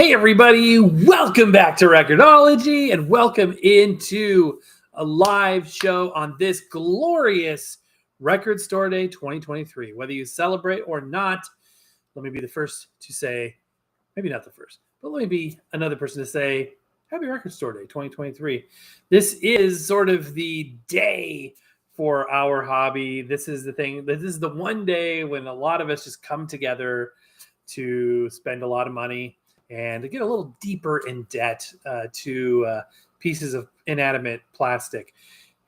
Hey everybody, welcome back to Record-ology and welcome into a live show on this glorious Record Store Day 2023. Whether you celebrate or not, let me be the first to say, maybe not the first, but let me be another person to say, Happy Record Store Day 2023. This is sort of the day for our hobby. This is the thing, this is the one day when a lot of us just come together to spend a lot of money and to get a little deeper in debt to pieces of inanimate plastic.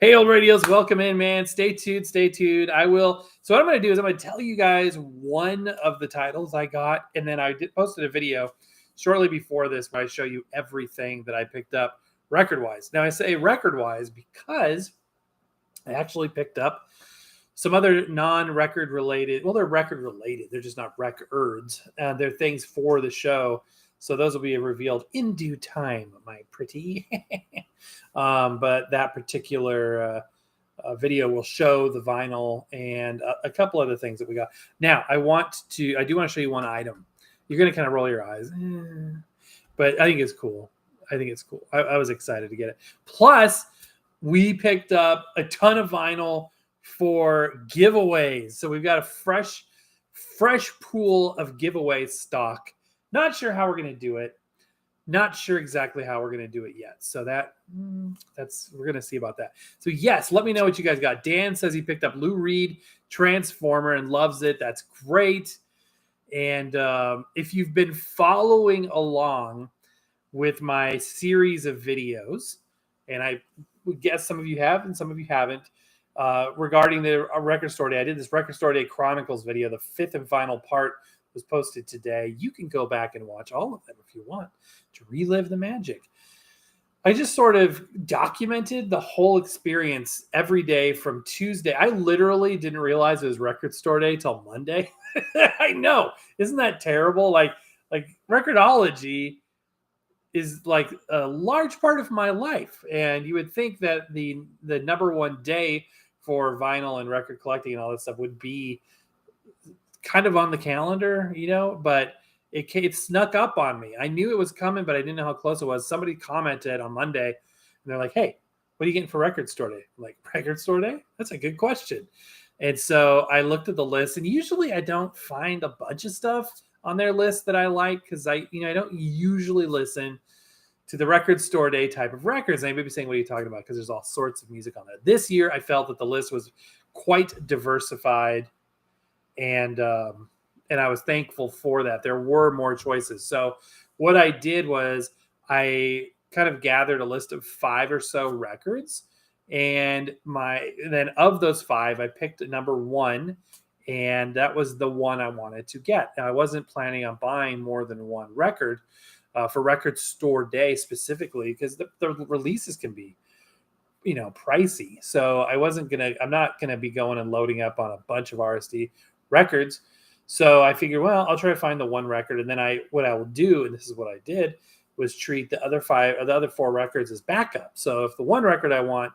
Hey, old radios, welcome in, man. Stay tuned, stay tuned. So what I'm going to do is I'm going to tell you guys one of the titles I got, and then I posted a video shortly before this where I show you everything that I picked up record-wise. Now, I say record-wise because I actually picked up some other non-record related, well, they're record related. They're just not records. They're things for the show. So those will be revealed in due time, my pretty. But that particular video will show the vinyl and a couple other things that we got. Now, I do want to show you one item. You're going to kind of roll your eyes. But I think it's cool. I was excited to get it. Plus, we picked up a ton of vinyl for giveaways. So we've got a fresh pool of giveaway stock. Not sure how we're going to do it. Not sure exactly how we're going to do it yet. So we're going to see about that. So yes, let me know what you guys got. Dan says he picked up Lou Reed Transformer and loves it. That's great. And if you've been following along with my series of videos, and I would guess some of you have and some of you haven't, regarding the Record Store Day. I did this Record Store Day Chronicles video. The fifth and final part was posted today. You can go back and watch all of them if you want to relive the magic. I just sort of documented the whole experience every day from Tuesday. I literally didn't realize it was Record Store Day till Monday. I know. Isn't that terrible? Like Record-ology is like a large part of my life. And you would think that the number one day for vinyl and record collecting and all that stuff would be kind of on the calendar, but it snuck up on me. I knew it was coming, but I didn't know how close it was. Somebody commented on Monday and they're like, hey, what are you getting for Record Store Day? I'm like, Record Store Day? That's a good question. And so I looked at the list, and usually I don't find a bunch of stuff on their list that I like because I don't usually listen to the Record Store Day type of records. And I may be saying, what are you talking about? Because there's all sorts of music on there. This year, I felt that the list was quite diversified, and I was thankful for that. There were more choices. So what I did was I kind of gathered a list of 5 or so records, and then of those 5, I picked number 1, and that was the one I wanted to get. Now, I wasn't planning on buying more than one record for Record Store Day specifically, because the releases can be, pricey. So I'm not gonna be going and loading up on a bunch of RSD records. So I figured, well, I'll try to find the one record, and then what I will do, and this is what I did, was treat the other 4 records as backup. So if the one record I want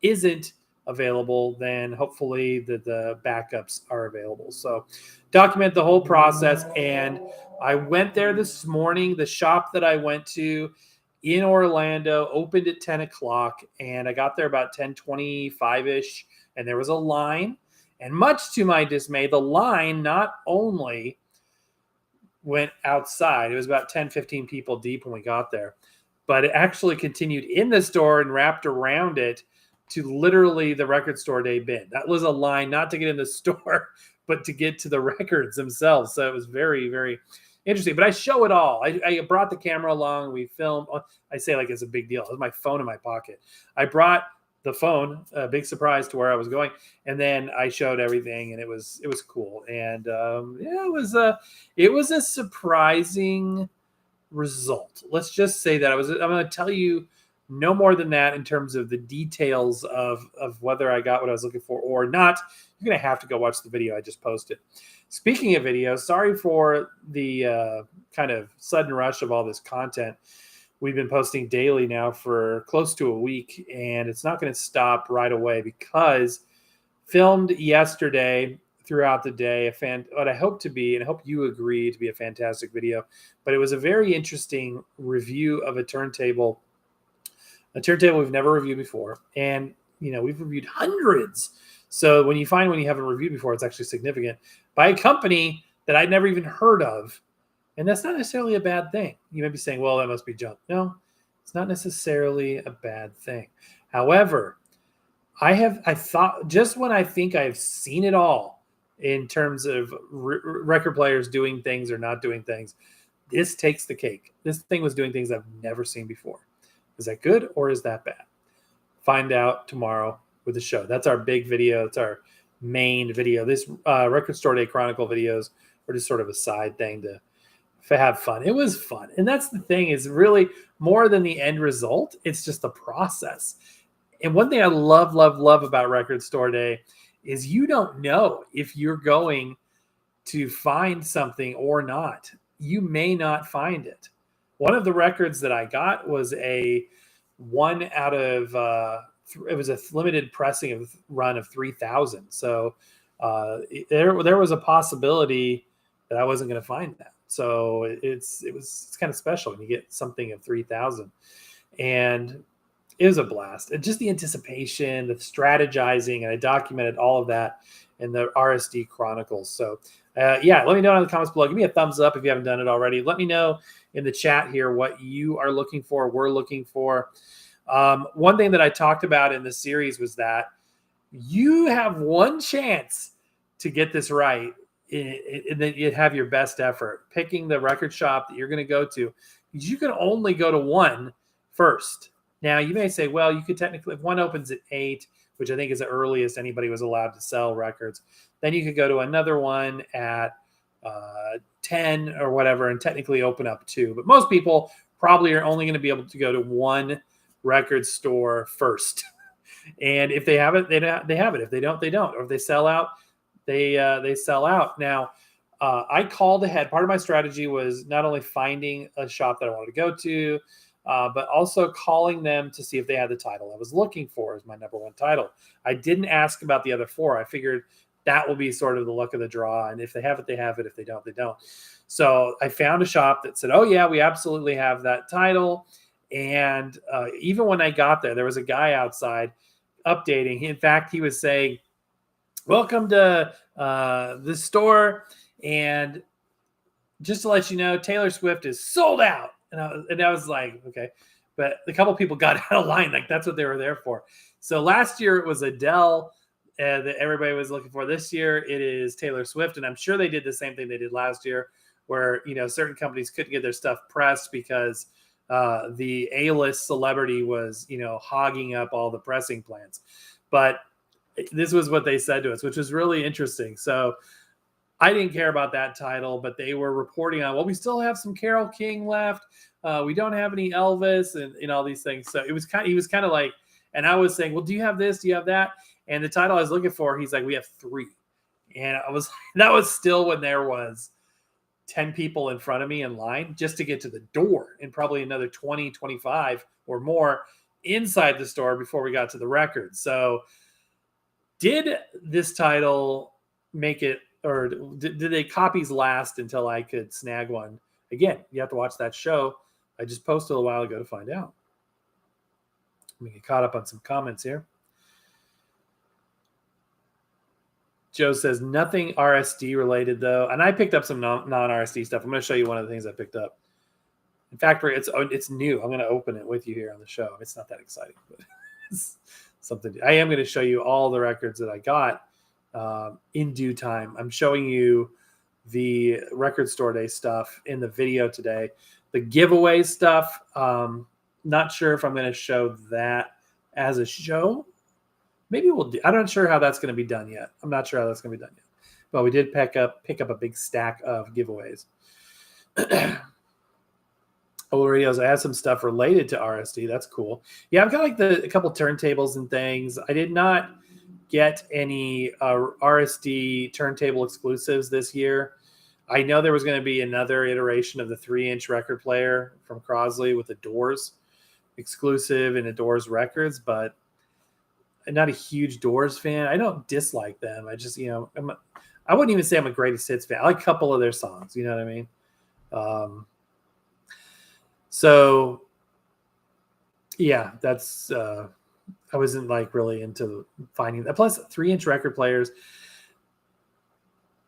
isn't available, then hopefully the backups are available. So document the whole process. And I went there this morning. The shop that I went to in Orlando opened at 10 o'clock, and I got there about 10:25-ish, and there was a line. And much to my dismay, the line not only went outside, it was about 10, 15 people deep when we got there, but it actually continued in the store and wrapped around it to literally the Record Store Day bin. That was a line not to get in the store, but to get to the records themselves. So it was very, very interesting. But I show it all. I brought the camera along. We filmed. I say like it's a big deal. It was my phone in my pocket. I brought the phone, a big surprise to where I was going, and then I showed everything, and it was cool. And it was a surprising result. Let's just say that I'm going to tell you no more than that in terms of the details of whether I got what I was looking for or not. You're going to have to go watch the video I just posted. Speaking of videos, sorry for the kind of sudden rush of all this content. We've been posting daily now for close to a week, and it's not going to stop right away because filmed yesterday throughout the day. What I hope to be, and I hope you agree to be a fantastic video. But it was a very interesting review of a turntable we've never reviewed before, and we've reviewed hundreds. So when you find one you haven't reviewed before, it's actually significant, by a company that I'd never even heard of. And that's not necessarily a bad thing. You may be saying, well, that must be junk. No, it's not necessarily a bad thing. However, I thought, just when I think I've seen it all in terms of record players doing things or not doing things, this takes the cake. This thing was doing things I've never seen before. Is that good or is that bad? Find out tomorrow with the show. That's our big video. It's our main video. This Record Store Day Chronicle videos are just sort of a side thing to have fun. It was fun. And that's the thing, is really more than the end result. It's just the process. And one thing I love about Record Store Day is you don't know if you're going to find something or not. You may not find it. One of the records that I got was a 1 out of it was a limited pressing of run of 3,000. So there was a possibility that I wasn't going to find that. So it's kind of special when you get something of 3,000, and it was a blast. And just the anticipation, the strategizing, and I documented all of that in the RSD Chronicles. So let me know in the comments below. Give me a thumbs up if you haven't done it already. Let me know in the chat here what you are looking for, we're looking for. One thing that I talked about in the series was that you have one chance to get this right, and then you have your best effort picking the record shop that you're going to go to. You can only go to one first. Now, you may say, well, you could technically, if one opens at 8, which I think is the earliest anybody was allowed to sell records, then you could go to another one at 10 or whatever and technically open up 2. But most people probably are only going to be able to go to one record store first. And if they have it, they have it. If they don't, they don't. Or if they sell out, they sell out. Now, I called ahead. Part of my strategy was not only finding a shop that I wanted to go to, but also calling them to see if they had the title I was looking for as my number one title. I didn't ask about the other 4. I figured that will be sort of the luck of the draw. And if they have it, they have it. If they don't, they don't. So I found a shop that said, oh, yeah, we absolutely have that title. And even when I got there was a guy outside updating. In fact, he was saying, welcome to the store. And just to let you know, Taylor Swift is sold out. And I was like, okay. But a couple people got out of line. Like, that's what they were there for. So last year it was Adele that everybody was looking for. This year it is Taylor Swift. And I'm sure they did the same thing they did last year, where, certain companies couldn't get their stuff pressed because the A-list celebrity was, hogging up all the pressing plants. But this was what they said to us, which was really interesting. So I didn't care about that title, but they were reporting on, well, we still have some Carole King left. We don't have any Elvis and all these things. So he was kind of like, and I was saying, well, do you have this? Do you have that? And the title I was looking for, he's like, we have 3. And that was still when there was 10 people in front of me in line just to get to the door, and probably another 20, 25 or more inside the store before we got to the record. So did this title make it, or did the copies last until I could snag one? Again, you have to watch that show I just posted a while ago to find out. Let me get caught up on some comments here. Joe says nothing RSD related though, and I picked up some non-RSD stuff. I'm going to show you one of the things I picked up. In fact, it's new. I'm going to open it with you here on the show. It's not that exciting, but it's something. I am going to show you all the records that I got in due time. I'm showing you the Record Store Day stuff in the video today. The giveaway stuff, not sure if I'm going to show that as a show. Maybe we'll do. I'm not sure how that's going to be done yet. I'm not sure how that's going to be done yet. But we did pick up a big stack of giveaways. Radios, I have some stuff related to RSD. That's cool. Yeah, I've got like a couple turntables and things. I did not get any RSD turntable exclusives this year. I know there was going to be another iteration of the 3-inch record player from Crosley with the Doors exclusive and the Doors records, but I'm not a huge Doors fan. I don't dislike them. I just, I wouldn't even say I'm a greatest hits fan. I like a couple of their songs. You know what I mean? So yeah, that's I wasn't like really into finding that. Plus, 3-inch record players,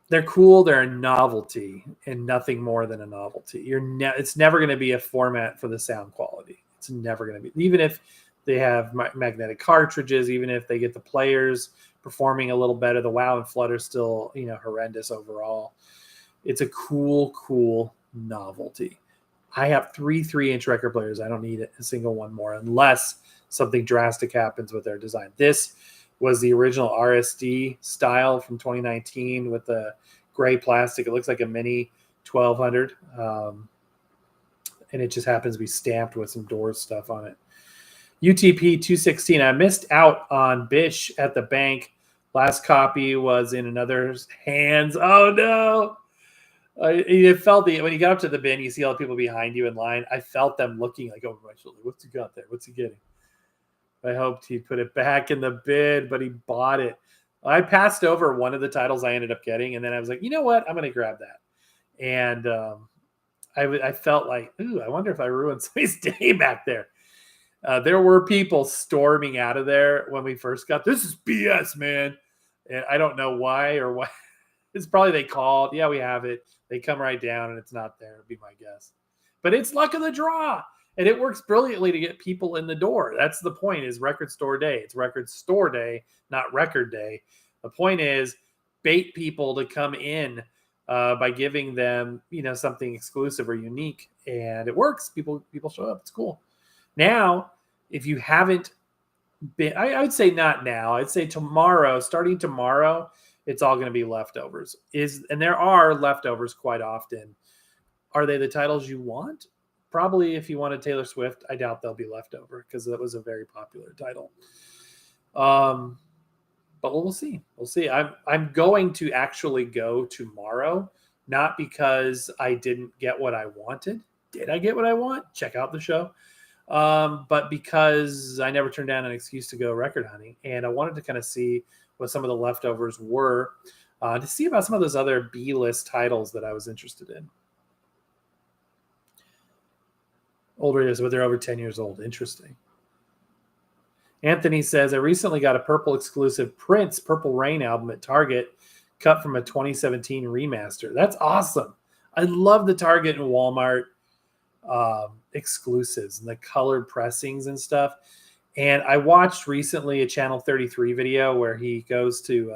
they're cool. They're a novelty and nothing more than a novelty. It's never going to be a format for the sound quality. It's never going to be, even if they have magnetic cartridges, even if they get the players performing a little better. The wow and flutter's still, horrendous overall. It's a cool novelty. I have 3-inch record players. I don't need a single one more unless something drastic happens with their design. This was the original RSD style from 2019 with the gray plastic. It looks like a mini 1200. And it just happens to be stamped with some Doors stuff on it. UTP 216. I missed out on Bish at the bank. Last copy was in another's hands. Oh, no. It felt when you got up to the bin, you see all the people behind you in line. I felt them looking like over my shoulder. What's he got there? What's he getting? I hoped he'd put it back in the bin, but he bought it. I passed over one of the titles I ended up getting, and then I was like, you know what? I'm going to grab that. And I felt like, ooh, I wonder if I ruined somebody's day back there. There were people storming out of there when we first got, this is BS, man. And I don't know why or why. It's probably they called. Yeah, we have it. They come right down and it's not there, would be my guess. But it's luck of the draw. And it works brilliantly to get people in the door. That's the point, is record store day. It's record store day, not record day. The point is bait people to come in by giving them, something exclusive or unique. And it works. People show up. It's cool. Now, if you haven't been, I would say not now. I'd say tomorrow, starting tomorrow, it's all going to be leftovers. And there are leftovers quite often. Are they the titles you want? Probably if you wanted Taylor Swift, I doubt they'll be leftover because that was a very popular title. But we'll see. We'll see. I'm going to actually go tomorrow, not because I didn't get what I wanted. Did I get what I want? Check out the show. But because I never turned down an excuse to go record hunting, and I wanted to kind of see what some of the leftovers were, to see about some of those other B-list titles that I was interested in. Older years, but they're over 10 years old. Interesting. Anthony says, I recently got a Purple exclusive Prince Purple Rain album at Target, cut from a 2017 remaster. That's awesome. I love the Target and Walmart exclusives and the colored pressings and stuff. And I watched recently a Channel 33 video where he goes to,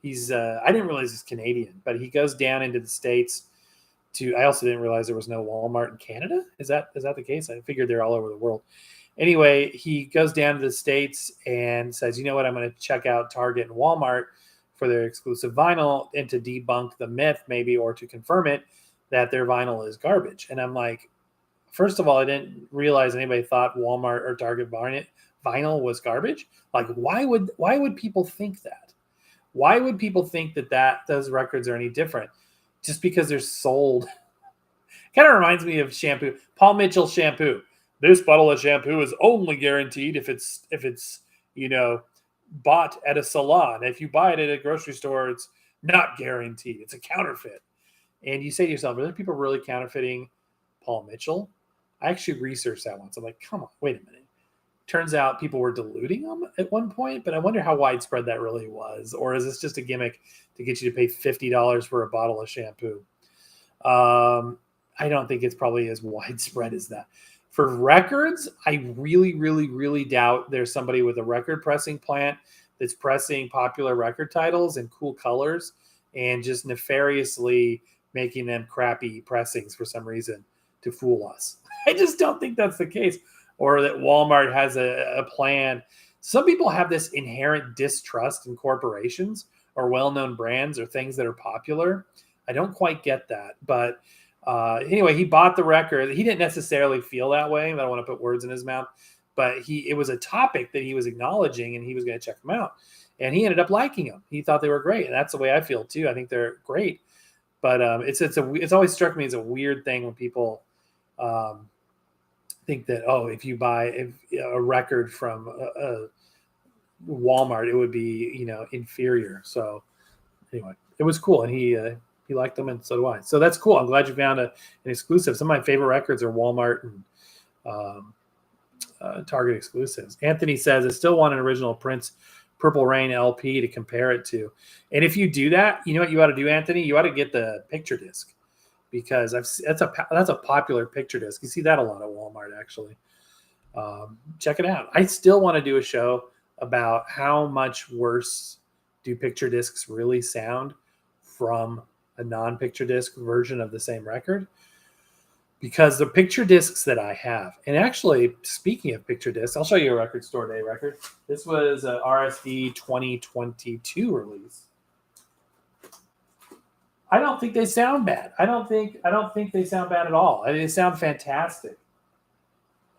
I didn't realize he's Canadian, but he goes down into the States I also didn't realize there was no Walmart in Canada. Is that the case? I figured they're all over the world. Anyway, he goes down to the States and says, you know what, I'm going to check out Target and Walmart for their exclusive vinyl, and to debunk the myth maybe, or to confirm it, that their vinyl is garbage. And I'm like, first of all, I didn't realize anybody thought Walmart or Target vinyl was garbage. Like, why would people think that? Why would people think that those records are any different? Just because they're sold. Kind of reminds me of shampoo. Paul Mitchell shampoo. This bottle of shampoo is only guaranteed if it's bought at a salon. If you buy it at a grocery store, it's not guaranteed. It's a counterfeit. And you say to yourself, are there people really counterfeiting Paul Mitchell? I actually researched that once. I'm like, come on, wait a minute. Turns out people were diluting them at one point, but I wonder how widespread that really was. Or is this just a gimmick to get you to pay $50 for a bottle of shampoo? I don't think it's probably as widespread as that. For records, I really, really, really doubt there's somebody with a record pressing plant that's pressing popular record titles in cool colors and just nefariously making them crappy pressings for some reason to fool us. I just don't think that's the case. Or that Walmart has a plan. Some people have this inherent distrust in corporations or well-known brands or things that are popular. I don't quite get that. But anyway, he bought the record. He didn't necessarily feel that way. I don't want to put words in his mouth. But it was a topic that he was acknowledging, and he was going to check them out. And he ended up liking them. He thought they were great. And that's the way I feel, too. I think they're great. But it's always struck me as a weird thing when people think that, if you buy a record from a Walmart, it would be inferior. So anyway, it was cool, and he liked them, and so do I. So that's cool. I'm glad you found an exclusive. Some of my favorite records are Walmart and Target exclusives. Anthony says, I still want an original Prince Purple Rain LP to compare it to. And if you do that, you know what you ought to do, Anthony? You ought to get the picture disc, because that's a popular picture disc. You see that a lot at Walmart, actually. Check it out. I still want to do a show about how much worse do picture discs really sound from a non-picture disc version of the same record. Because the picture discs that I have, and actually, speaking of picture discs, I'll show you a Record Store Day record. This was a RSD 2022 release. I don't think they sound bad. I don't think they sound bad at all. I mean, they sound fantastic.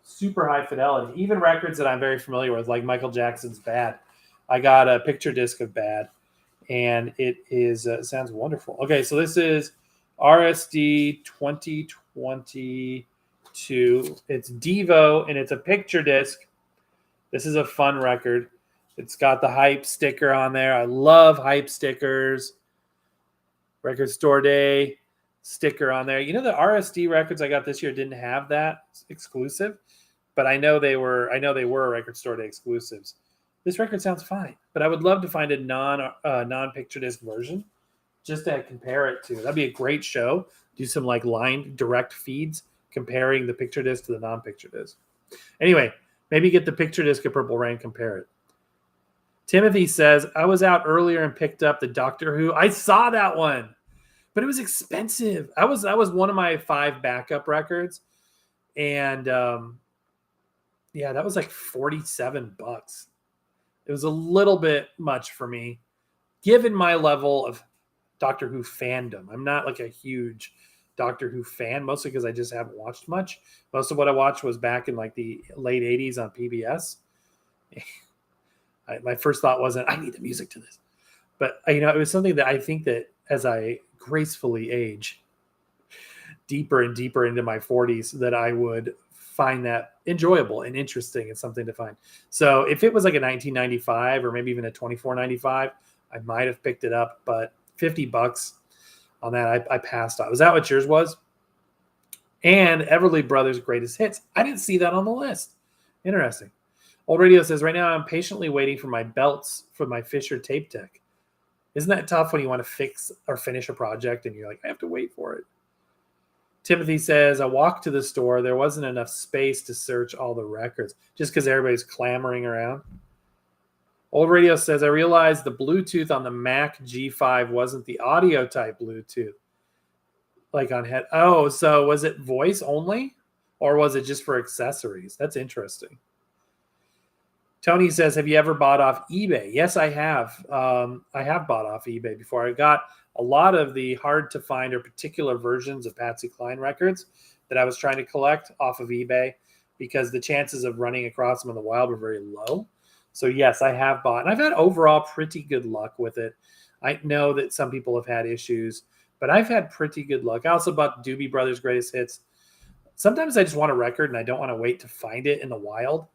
Super high fidelity. Even records that I'm very familiar with, like Michael Jackson's Bad. I got a picture disc of Bad, and it is sounds wonderful. Okay, so this is RSD 2022. It's Devo, and it's a picture disc. This is a fun record. It's got the hype sticker on there. I love hype stickers. Record Store Day sticker on there. You know, the RSD records I got this year didn't have that exclusive, but I know they were Record Store Day exclusives. This record sounds fine, but I would love to find a non-picture disc version just to compare it to. That'd be a great show. Do some like line direct feeds comparing the picture disc to the non-picture disc. Anyway, maybe get the picture disc of Purple Rain, compare it. Timothy says, I was out earlier and picked up the Doctor Who. I saw that one, but it was expensive. That was one of my 5 backup records. And yeah, that was like $47. It was a little bit much for me, given my level of Doctor Who fandom. I'm not like a huge Doctor Who fan, mostly because I just haven't watched much. Most of what I watched was back in like the late 80s on PBS. My first thought wasn't, I need the music to this. But, it was something that I think that as I gracefully age deeper and deeper into my 40s, that I would find that enjoyable and interesting and something to find. So if it was like a 1995 or maybe even a 24.95, I might have picked it up. But $50 on that, I passed on. Was that what yours was? And Everly Brothers Greatest Hits. I didn't see that on the list. Interesting. Old Radio says, right now I'm patiently waiting for my belts for my Fisher tape deck. Isn't that tough when you want to fix or finish a project and you're like, I have to wait for it? Timothy says, I walked to the store. There wasn't enough space to search all the records just because everybody's clamoring around. Old Radio says, I realized the Bluetooth on the Mac G5 wasn't the audio type Bluetooth. Like on head. Oh, so was it voice only? Or was it just for accessories? That's interesting. Tony says, have you ever bought off eBay? Yes, I have. I have bought off eBay before. I got a lot of the hard to find or particular versions of Patsy Cline records that I was trying to collect off of eBay because the chances of running across them in the wild were very low. So yes, I have bought, and I've had overall pretty good luck with it. I know that some people have had issues, but I've had pretty good luck. I also bought Doobie Brothers Greatest Hits. Sometimes I just want a record and I don't want to wait to find it in the wild.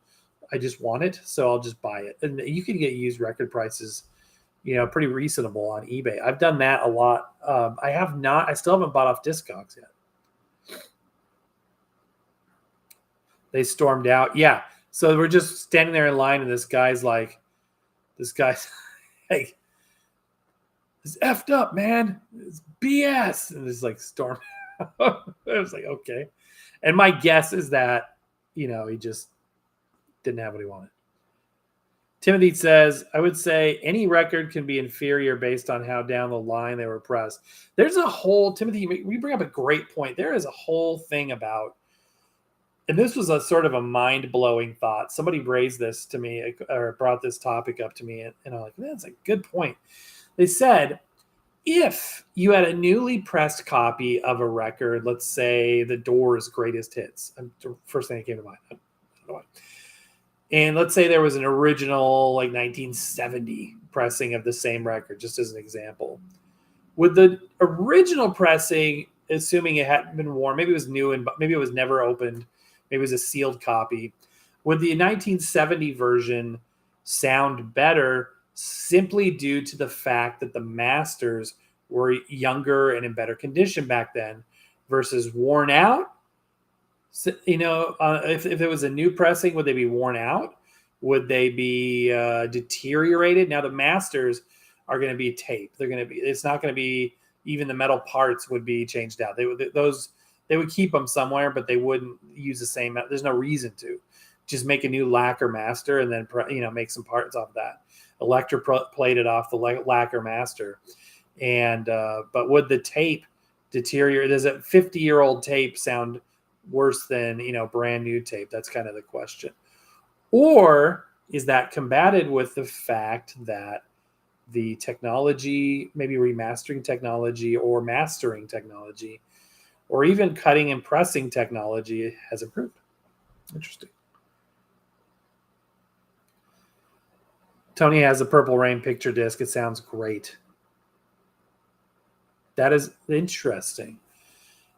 I just want it, so I'll just buy it. And you can get used record prices, pretty reasonable on eBay. I've done that a lot. I still haven't bought off Discogs yet. They stormed out. Yeah. So we're just standing there in line, and this guy's like, hey, it's effed up, man. It's BS. And it's like storm. I was like, okay. And my guess is that, he just didn't have what he wanted. Timothy says, I would say any record can be inferior based on how down the line they were pressed. There's a whole, Timothy, we bring up a great point. There is a whole thing about, and this was a sort of a mind-blowing thought. Somebody raised this to me or brought this topic up to me, and I'm like, that's a good point. They said, if you had a newly pressed copy of a record, let's say The Doors' Greatest Hits, the first thing that came to mind, I don't know why. And let's say there was an original, like 1970 pressing of the same record, just as an example. With the original pressing, assuming it hadn't been worn, maybe it was new and maybe it was never opened, maybe it was a sealed copy. Would the 1970 version sound better simply due to the fact that the masters were younger and in better condition back then versus worn out. So, if it was a new pressing, would they be worn out? Would they be deteriorated? Now the masters are going to be tape. They're going to be. It's not going to be even the metal parts would be changed out. They would keep them somewhere, but they wouldn't use the same. There's no reason to just make a new lacquer master and then make some parts off that. Electroplated off the lacquer master, and but would the tape deteriorate? Does a 50-year-old tape sound worse than brand new tape? That's kind of the question. Or is that combated with the fact that the technology, maybe remastering technology or mastering technology, or even cutting and pressing technology has improved? Interesting. Tony has a Purple Rain picture disc. It sounds great. That is interesting.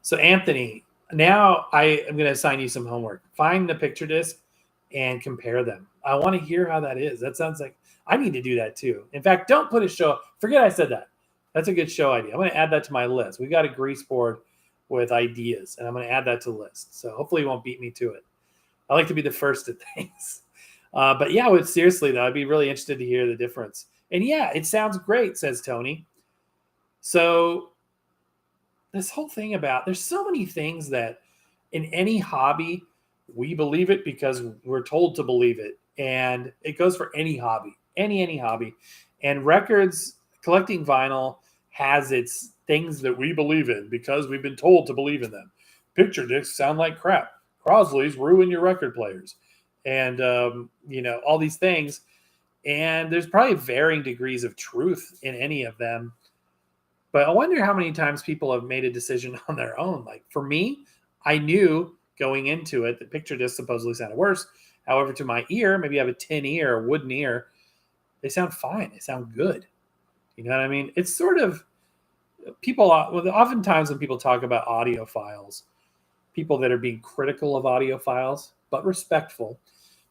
So Anthony, now I am going to assign you some homework. Find the picture disc and compare them. I want to hear how that is. That sounds like I need to do that too. In fact, don't put a show. Forget I said that. That's a good show idea. I'm going to add that to my list. We've got a grease board with ideas, and I'm going to add that to the list. So hopefully you won't beat me to it. I like to be the first at things. But yeah, seriously though, I'd be really interested to hear the difference. And yeah, it sounds great, says Tony. So this whole thing about, there's so many things that in any hobby, we believe it because we're told to believe it. And it goes for any hobby, any hobby. And records, collecting vinyl has its things that we believe in because we've been told to believe in them. Picture discs sound like crap. Crosley's ruin your record players. And, all these things. And there's probably varying degrees of truth in any of them. But I wonder how many times people have made a decision on their own. Like for me, I knew going into it that picture discs supposedly sounded worse. However, to my ear, maybe I have a tin ear, a wooden ear, they sound fine. They sound good. You know what I mean? It's sort of oftentimes when people talk about audiophiles, people that are being critical of audiophiles, but respectful,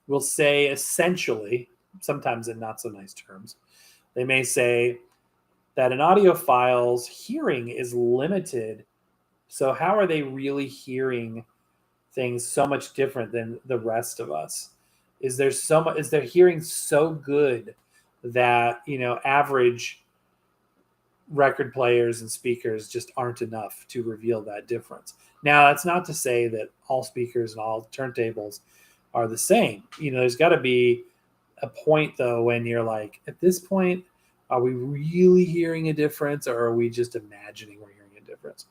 will say essentially, sometimes in not so nice terms, they may say that an audiophile's hearing is limited. So how are they really hearing things so much different than the rest of us? Is their hearing so good that, average record players and speakers just aren't enough to reveal that difference? Now, that's not to say that all speakers and all turntables are the same. There's got to be a point though when you're like, at this point, are we really hearing a difference, or are we just imagining we're hearing a difference?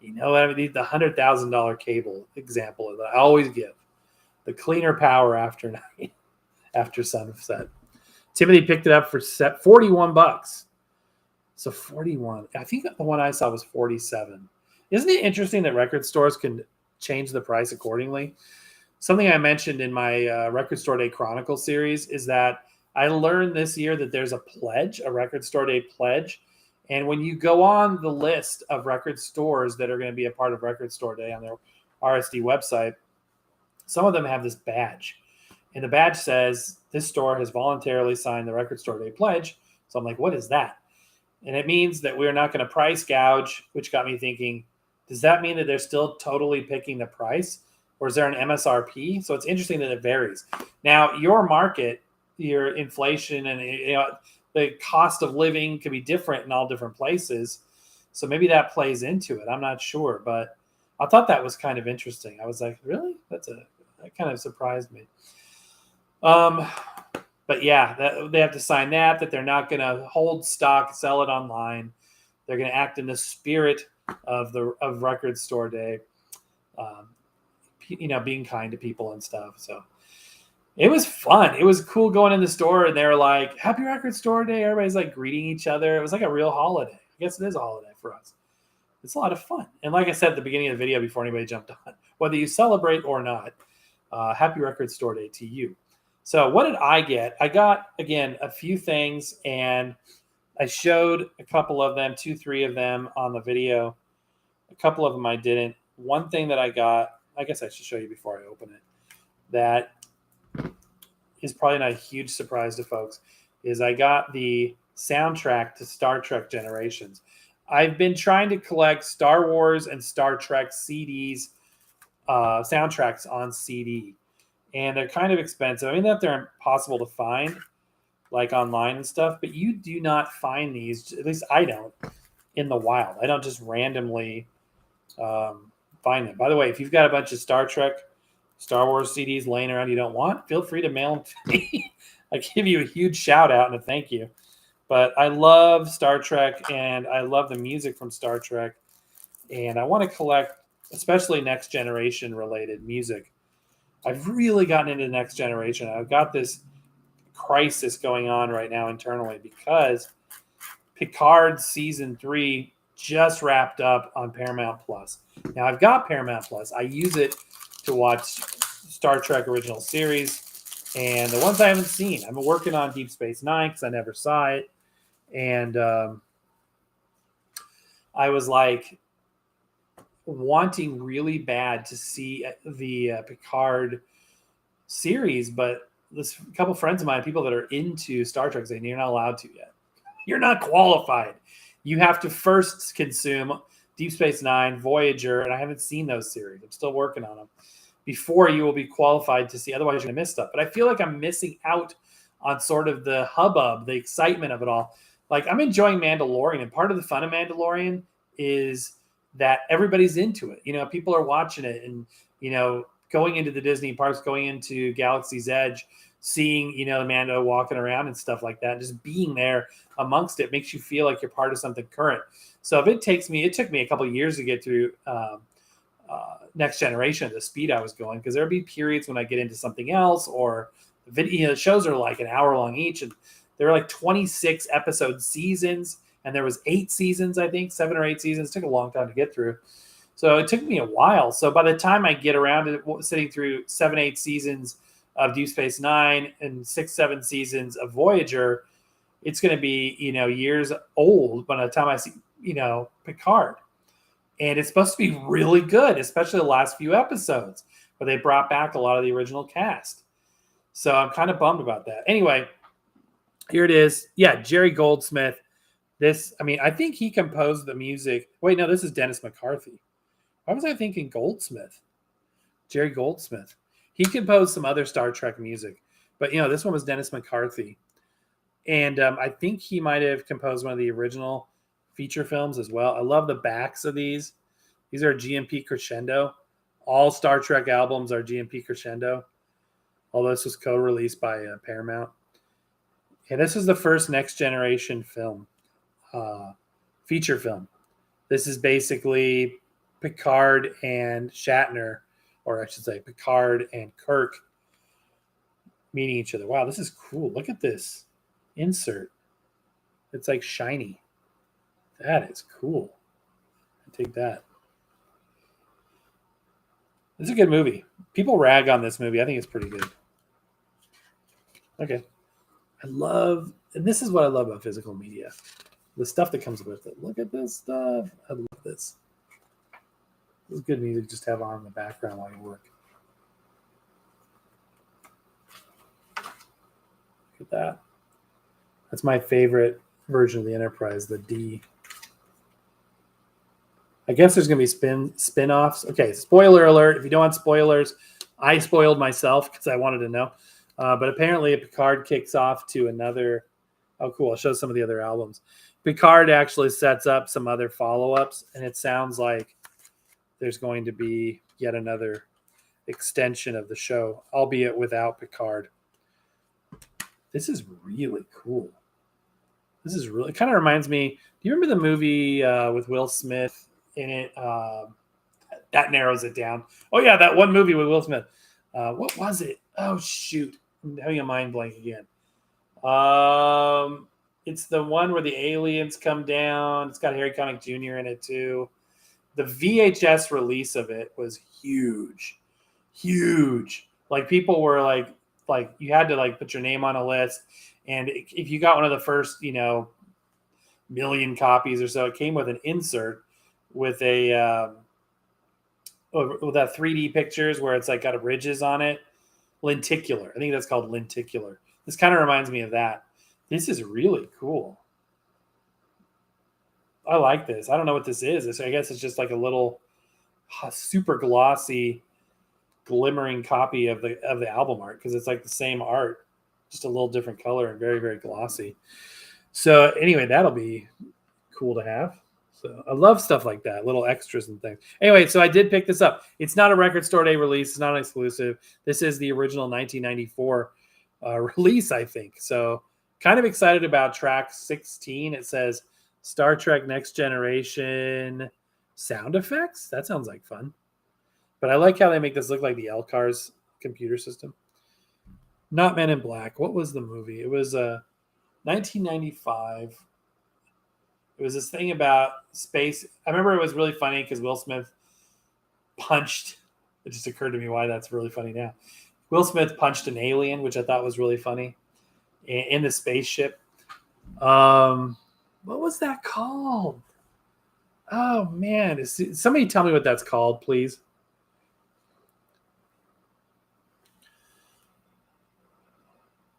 The $100,000 cable example that I always give, the cleaner power after night, after sunset. Timothy picked it up for $41. So 41. I think the one I saw was 47. Isn't it interesting that record stores can change the price accordingly? Something I mentioned in my Record Store Day Chronicle series is that I learned this year that there's a pledge, a Record Store Day pledge. And when you go on the list of record stores that are going to be a part of Record Store Day on their RSD website, some of them have this badge. And the badge says, this store has voluntarily signed the Record Store Day pledge. So I'm like, what is that? And it means that we're not going to price gouge, which got me thinking, does that mean that they're still totally picking the price? Or is there an MSRP? So it's interesting that it varies. Now, your market, your inflation and the cost of living can be different in all different places. So maybe that plays into it. I'm not sure, but I thought that was kind of interesting. I was like, really? That kind of surprised me. But yeah, they have to sign that they're not going to hold stock, sell it online. They're going to act in the spirit of Record Store Day, being kind to people and stuff. So it was fun. It was cool going in the store and they were like, happy Record Store Day. Everybody's like greeting each other. It was like a real holiday. I guess it is a holiday for us. It's a lot of fun. And like I said at the beginning of the video before anybody jumped on, whether you celebrate or not, happy Record Store Day to you. So what did I get? I got, again, a few things, and I showed a couple of them, 2-3 of them on the video. A couple of them I didn't. One thing that I got, I guess I should show you before I open it, that is probably not a huge surprise to folks, is I got the soundtrack to Star Trek Generations. I've been trying to collect Star Wars and Star Trek CDs, soundtracks on CD, and they're kind of expensive. I mean, that they're impossible to find, like online and stuff, but you do not find these, at least I don't, in the wild. I don't just randomly find them. By the way, if you've got a bunch of Star Trek, Star Wars CDs laying around you don't want, feel free to mail them to me. I give you a huge shout out and a thank you. But I love Star Trek and I love the music from Star Trek. And I want to collect, especially next generation related music. I've really gotten into next generation. I've got this crisis going on right now internally because Picard season 3 just wrapped up on Paramount Plus. Now I've got Paramount Plus. I use it to watch Star Trek original series and the ones I haven't seen. I'm working on Deep Space Nine because I never saw it. And I was like wanting really bad to see the Picard series, but this couple friends of mine, people that are into Star Trek, say you're not allowed to yet. You're not qualified. You have to first consume Deep Space Nine, Voyager, and I haven't seen those series. I'm still working on them before you will be qualified to see. Otherwise, you're going to miss stuff. But I feel like I'm missing out on sort of the hubbub, the excitement of it all. Like I'm enjoying Mandalorian, and part of the fun of Mandalorian is that everybody's into it. You know, people are watching it, and you know, going into the Disney parks, going into Galaxy's Edge, seeing, you know, the Mando walking around and stuff like that, just being there amongst it makes you feel like you're part of something current. So if it took me a couple of years to get through Next Generation at the speed I was going, because there'll be periods when I get into something else, or video, the shows are like an hour long each, and there were like 26 episode seasons, and there was 8 seasons, I think 7 or 8 seasons. It took a long time to get through. So it took me a while. So by the time I get around to sitting through 7, 8 seasons of Deep Space Nine and 6, 7 seasons of Voyager, it's going to be, you know, years old by the time I see, you know, Picard. And it's supposed to be really good, especially the last few episodes where they brought back a lot of the original cast. So I'm kind of bummed about that. Anyway, here it is. Yeah, Jerry Goldsmith. This, I mean, I think he composed the music. Wait, no, this is Dennis McCarthy. Why was I thinking Goldsmith? Jerry Goldsmith. He composed some other Star Trek music, but you know, this one was Dennis McCarthy. And I think he might have composed one of the original feature films as well. I love the backs of these. These are GMP Crescendo. All Star Trek albums are GMP Crescendo. Although this was co-released by Paramount. And this is the first Next Generation film, feature film. This is basically Picard and Shatner, or I should say Picard and Kirk meeting each other. Wow, this is cool. Look at this insert. It's like shiny. That is cool. I take that. It's a good movie. People rag on this movie. I think it's pretty good. Okay. And this is what I love about physical media. The stuff that comes with it. Look at this stuff. I love this. This is good music just to have on in the background while you work. Look at that. That's my favorite version of the Enterprise, the D. I guess there's going to be spin-offs. Okay, spoiler alert. If you don't want spoilers, I spoiled myself because I wanted to know. But apparently Picard kicks off to another. Oh, cool. I'll show some of the other albums. Picard actually sets up some other follow-ups, and it sounds like there's going to be yet another extension of the show, albeit without Picard. This is really cool. This is really, it kind of reminds me, do you remember the movie with Will Smith in it? That narrows it down. Oh, yeah, that one movie with Will Smith. What was it? Oh, shoot. I'm having a mind blank again. It's the one where the aliens come down. It's got Harry Connick Jr. in it, too. The VHS release of it was huge. Huge. Like, people were like you had to like put your name on a list. And if you got one of the first, you know, million copies or so, it came with an insert with a with that 3D pictures where it's like got ridges on it. Lenticular. I think that's called lenticular. This kind of reminds me of that. This is really cool. I like this. I don't know what this is. I guess it's just like a little super glossy, glimmering copy of the album art because it's like the same art, just a little different color and very, very glossy. So anyway, that'll be cool to have. So I love stuff like that, little extras and things. Anyway, so I did pick this up. It's not a Record Store Day release. It's not an exclusive. This is the original 1994 release, I think. So kind of excited about track 16. It says Star Trek Next Generation sound effects. That sounds like fun. But I like how they make this look like the LCARS computer system. Not Men in Black. What was the movie? It was 1995. It was this thing about space. I remember it was really funny because Will Smith punched. It just occurred to me why that's really funny now. Will Smith punched an alien, which I thought was really funny, in the spaceship. What was that called? Oh, man. Somebody tell me what that's called, please.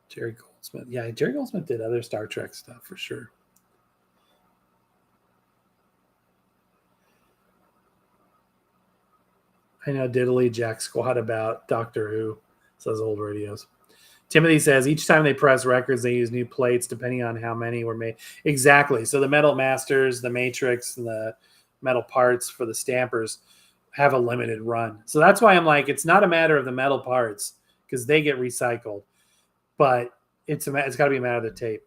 Jerry Goldsmith. Yeah, Jerry Goldsmith did other Star Trek stuff for sure. I know diddly jack squat about Doctor Who, says Old Radios. Timothy says each time they press records, they use new plates depending on how many were made. Exactly. So the Metal Masters, the Matrix, and the metal parts for the stampers have a limited run. So that's why I'm like, it's not a matter of the metal parts because they get recycled, but it's got to be a matter of the tape.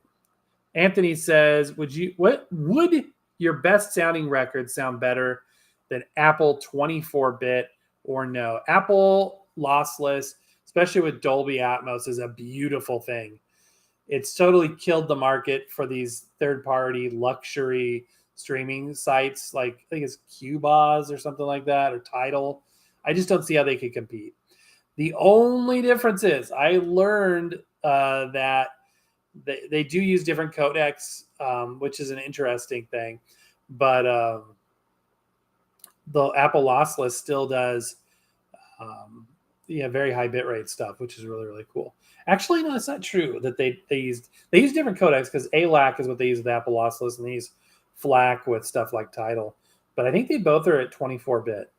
Anthony says, would your best sounding record sound better than Apple 24-bit or no? Apple lossless, especially with Dolby Atmos, is a beautiful thing. It's totally killed the market for these third-party luxury streaming sites like I think it's Qboz or something like that, or Tidal. I just don't see how they could compete. The only difference is I learned that they do use different codecs, which is an interesting thing. But the Apple lossless still does very high bitrate stuff, which is really, really cool. Actually, no, it's not true that they use different codecs because ALAC is what they use with Apple lossless, and they use FLAC with stuff like Tidal. But I think they both are at 24-bit.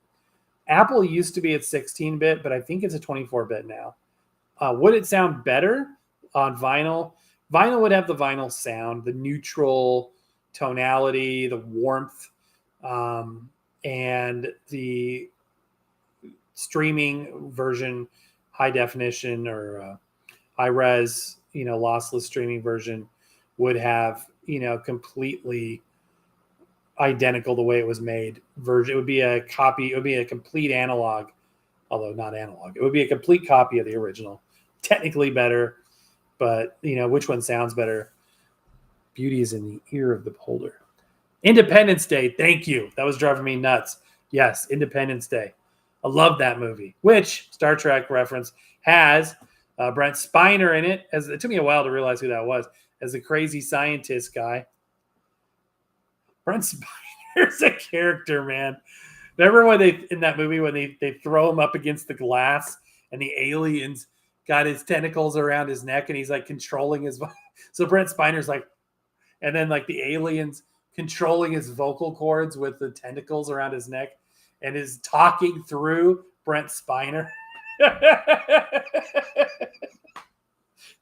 Apple used to be at 16-bit, but I think it's a 24-bit now. Would it sound better on vinyl? Vinyl would have the vinyl sound, the neutral tonality, the warmth, and the streaming version, high definition or high res, lossless streaming version would have, completely identical the way it was made version. It would be a copy. It would be a complete analog, although not analog. It would be a complete copy of the original. Technically better, but which one sounds better? Beauty is in the ear of the beholder. Independence Day. Thank you. That was driving me nuts. Yes, Independence Day. I love that movie, which Star Trek reference has Brent Spiner in it. It took me a while to realize who that was, as the crazy scientist guy. Brent Spiner's a character, man. Remember when in that movie when they throw him up against the glass and the aliens got his tentacles around his neck and he's like controlling his. So Brent Spiner's like, and then like the aliens controlling his vocal cords with the tentacles around his neck and is talking through Brent Spiner.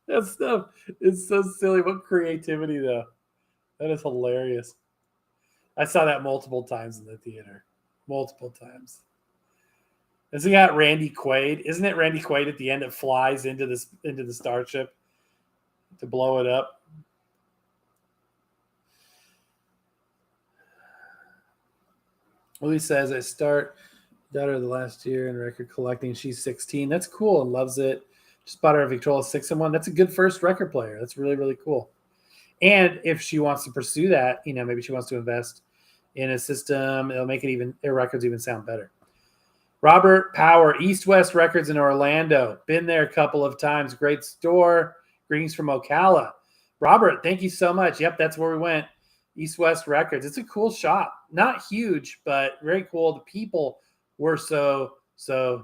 That stuff is so silly. What creativity, though. That is hilarious. I saw that multiple times in the theater. Multiple times. Isn't it Randy Quaid? Isn't it Randy Quaid at the end that flies into the starship to blow it up? Louis says, I start daughter the last year in record collecting. She's 16. That's cool and loves it. Just bought her a Victrola 6-in-1. That's a good first record player. That's really, really cool. And if she wants to pursue that, maybe she wants to invest in a system, it'll make their records even sound better. Robert Power, East West Records in Orlando. Been there a couple of times. Great store. Greetings from Ocala. Robert, thank you so much. Yep, that's where we went. East West Records. It's a cool shop. Not huge, but very cool. The people were so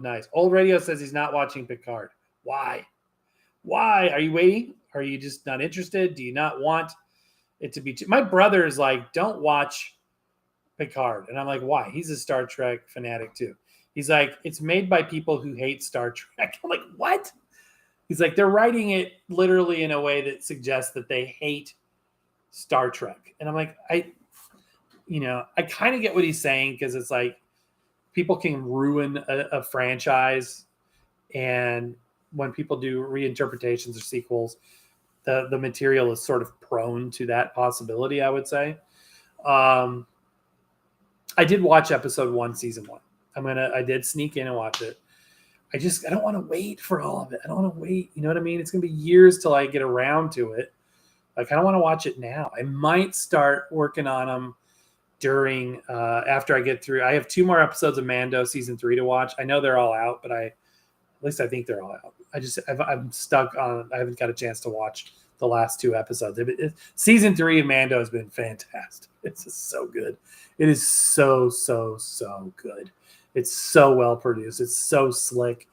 nice. Old Radio says he's not watching Picard. Why? Are you waiting? Are you just not interested? Do you not want it to be? My brother is like, don't watch Picard. And I'm like, why? He's a Star Trek fanatic too. He's like, it's made by people who hate Star Trek. I'm like, what? He's like, they're writing it literally in a way that suggests that they hate Star Trek. And I'm like, I kind of get what he's saying, because it's like people can ruin a franchise. And when people do reinterpretations or sequels, the material is sort of prone to that possibility, I would say. I did watch episode 1, season 1. I did sneak in and watch it. I don't want to wait for all of it. I don't want to wait. You know what I mean? It's going to be years till I get around to it. Like, I don't want to watch it now. I might start working on them during, after I get through. I have 2 more episodes of Mando season 3 to watch. I know they're all out, but at least I think they're all out. I'm stuck on, I haven't got a chance to watch the last 2 episodes. Season 3 of Mando has been fantastic. It's just so good. It is so, so, so good. It's so well produced. It's so slick.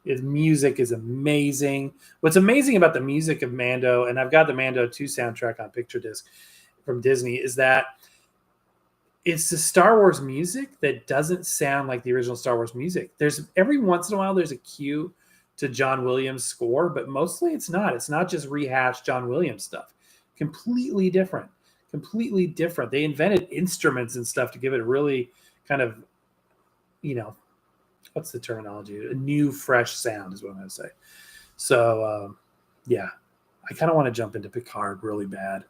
His music is amazing. What's amazing about the music of Mando, and I've got the Mando 2 soundtrack on picture disc from Disney, is that it's the Star Wars music that doesn't sound like the original Star Wars music. There's every once in a while there's a cue to John Williams' score, but mostly it's not. It's not just rehashed John Williams stuff. Completely different. Completely different. They invented instruments and stuff to give it a really kind of, what's the terminology? A new, fresh sound is what I'm going to say. So, yeah, I kind of want to jump into Picard really bad.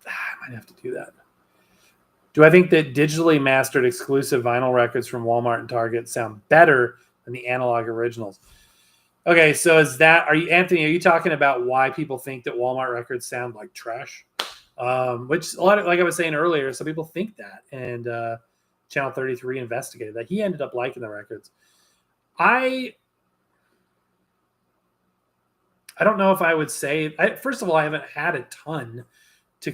I might have to do that. Do I think that digitally mastered exclusive vinyl records from Walmart and Target sound better than the analog originals? Okay, so Anthony, are you talking about why people think that Walmart records sound like trash? Which a lot of, like I was saying earlier, some people think that, and Channel 33 investigated that. He ended up liking the records. I don't know if I would say. First of all, I haven't had a ton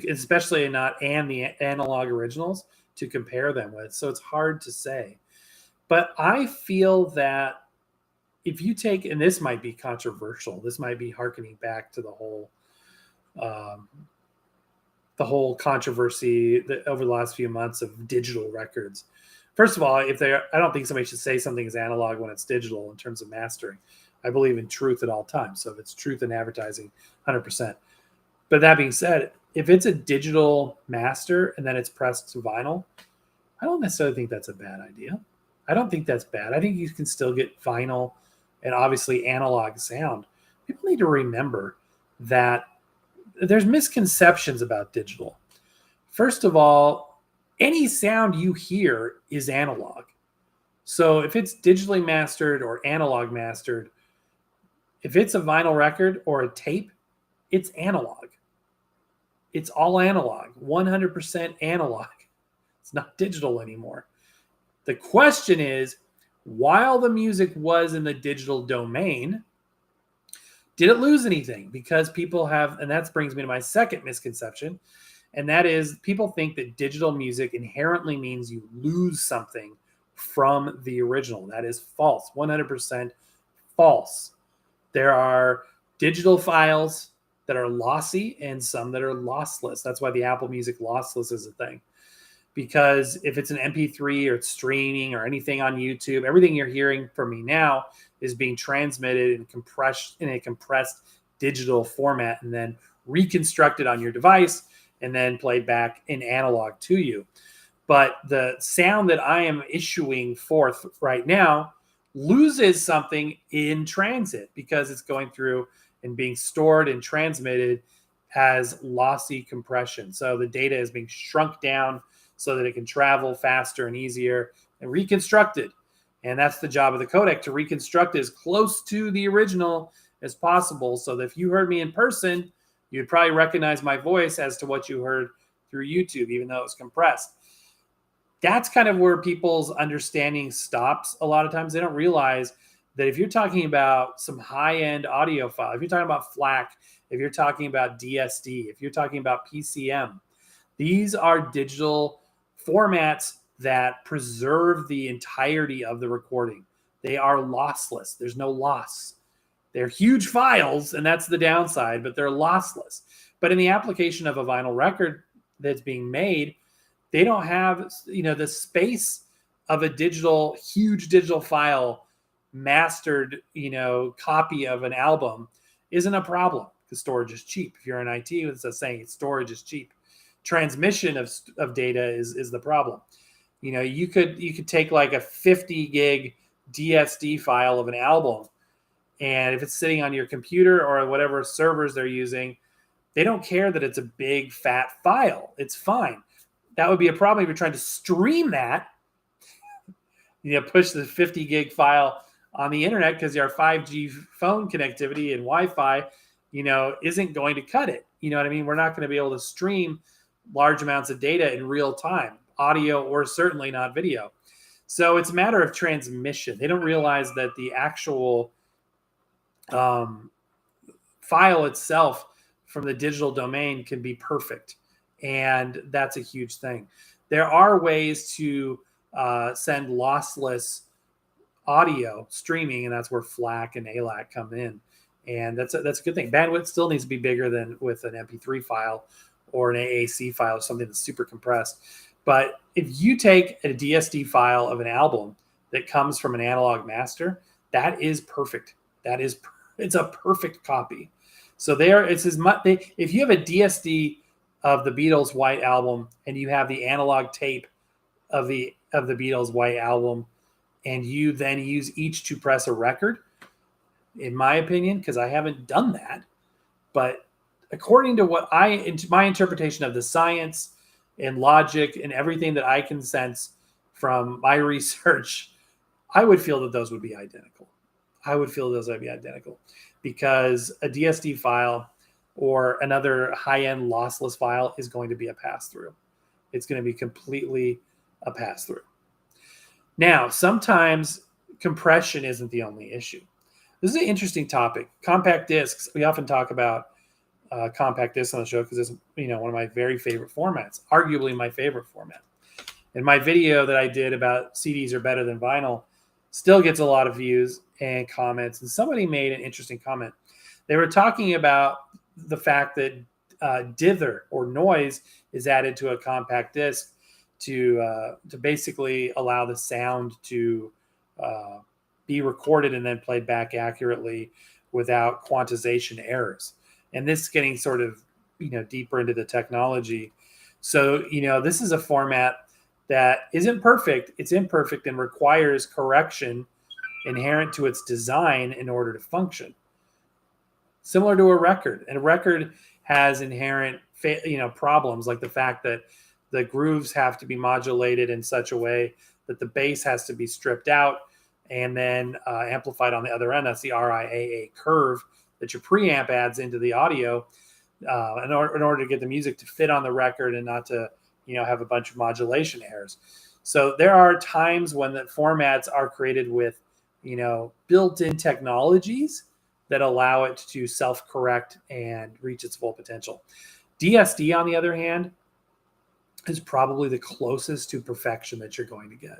especially not the analog originals to compare them with, so it's hard to say. But I feel that if you take, and this might be controversial, this might be hearkening back to the whole controversy over the last few months of digital records. First of all, I don't think somebody should say something is analog when it's digital in terms of mastering. I believe in truth at all times. So if it's truth in advertising, 100%. But that being said, if it's a digital master and then it's pressed to vinyl, I don't necessarily think that's a bad idea. I don't think that's bad. I think you can still get vinyl and obviously analog sound. People need to remember that there's misconceptions about digital. First of all, any sound you hear is analog. So if it's digitally mastered or analog mastered, if it's a vinyl record or a tape, it's analog. It's all analog, 100% analog. It's not digital anymore. The question is, while the music was in the digital domain, did it lose anything? Because people have, and that brings me to my second misconception, and that is people think that digital music inherently means you lose something from the original. That is false, 100% false. There are digital files that are lossy and some that are lossless. That's why the Apple Music lossless is a thing. Because if it's an MP3 or it's streaming or anything on YouTube, everything you're hearing from me now is being transmitted and compressed in a compressed digital format and then reconstructed on your device and then played back in analog to you. But the sound that I am issuing forth right now loses something in transit because it's going through and being stored and transmitted as lossy compression. So the data is being shrunk down so that it can travel faster and easier and reconstructed. And that's the job of the codec, to reconstruct as close to the original as possible. So that if you heard me in person, you'd probably recognize my voice as to what you heard through YouTube, even though it was compressed. That's kind of where people's understanding stops. A lot of times they don't realize that if you're talking about some high-end audio file, if you're talking about FLAC, if you're talking about DSD, if you're talking about PCM, these are digital formats that preserve the entirety of the recording. They are lossless. There's no loss. They're huge files, and that's the downside, but they're lossless. But in the application of a vinyl record that's being made, They don't have, the space of a huge digital file mastered, copy of an album isn't a problem because storage is cheap. If you're in IT, it's saying storage is cheap. Transmission of data is the problem. You could take like a 50 gig DSD file of an album, and if it's sitting on your computer or whatever servers they're using, they don't care that it's a big fat file. It's fine. That would be a problem if you're trying to stream that. Push the 50 gig file on the internet because your 5G phone connectivity and Wi-Fi, isn't going to cut it. You know what I mean? We're not going to be able to stream large amounts of data in real time, audio or certainly not video. So it's a matter of transmission. They don't realize that the actual file itself from the digital domain can be perfect. And that's a huge thing. There are ways to send lossless audio streaming, and that's where FLAC and ALAC come in. And that's a good thing. Bandwidth still needs to be bigger than with an MP3 file or an AAC file, something that's super compressed. But if you take a DSD file of an album that comes from an analog master, that is perfect. It's a perfect copy. So it's as much. If you have a DSD of the Beatles' White Album and you have the analog tape of the Beatles' White Album, and you then use each to press a record, in my opinion, because I haven't done that, but according to my interpretation of the science and logic and everything that I can sense from my research, I would feel that those would be identical. Because a DSD file or another high-end lossless file is going to be a pass-through. It's going to be completely a pass-through. Now, sometimes compression isn't the only issue. This is an interesting topic. Compact discs. We often talk about compact discs on the show because it's one of my very favorite formats, arguably my favorite format. And my video that I did about CDs are better than vinyl still gets a lot of views and comments. And somebody made an interesting comment. They were talking about the fact that dither or noise is added to a compact disc to basically allow the sound to be recorded and then played back accurately without quantization errors. And this is getting sort of deeper into the technology. So this is a format that isn't perfect. It's imperfect and requires correction inherent to its design in order to function. Similar to a record. And a record has inherent problems, like the fact that the grooves have to be modulated in such a way that the bass has to be stripped out and then amplified on the other end. That's the RIAA curve that your preamp adds into the audio in order to get the music to fit on the record and not to have a bunch of modulation errors. So there are times when the formats are created with built-in technologies that allow it to self-correct and reach its full potential. DSD, on the other hand, is probably the closest to perfection that you're going to get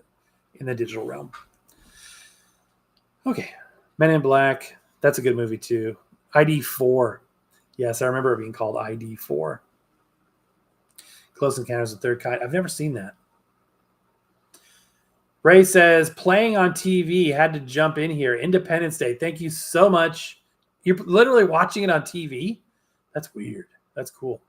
in the digital realm. Okay, Men in Black. That's a good movie too. ID4. Yes, I remember it being called ID4. Close Encounters of the Third Kind. I've never seen that. Ray says, playing on TV, had to jump in here. Independence Day. Thank you so much. You're literally watching it on TV? That's weird. That's cool.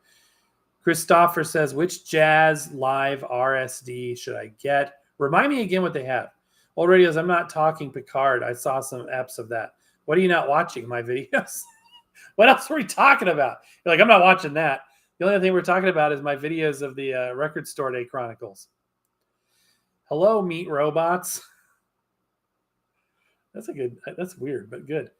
Christopher says, which Jazz Live RSD should I get? Remind me again what they have. Old Radios, I'm not talking Picard. I saw some eps of that. What are you not watching, my videos? What else are we talking about? You're like, I'm not watching that. The only thing we're talking about is my videos of the Record Store Day Chronicles. Hello, Meat Robots. That's weird, but good.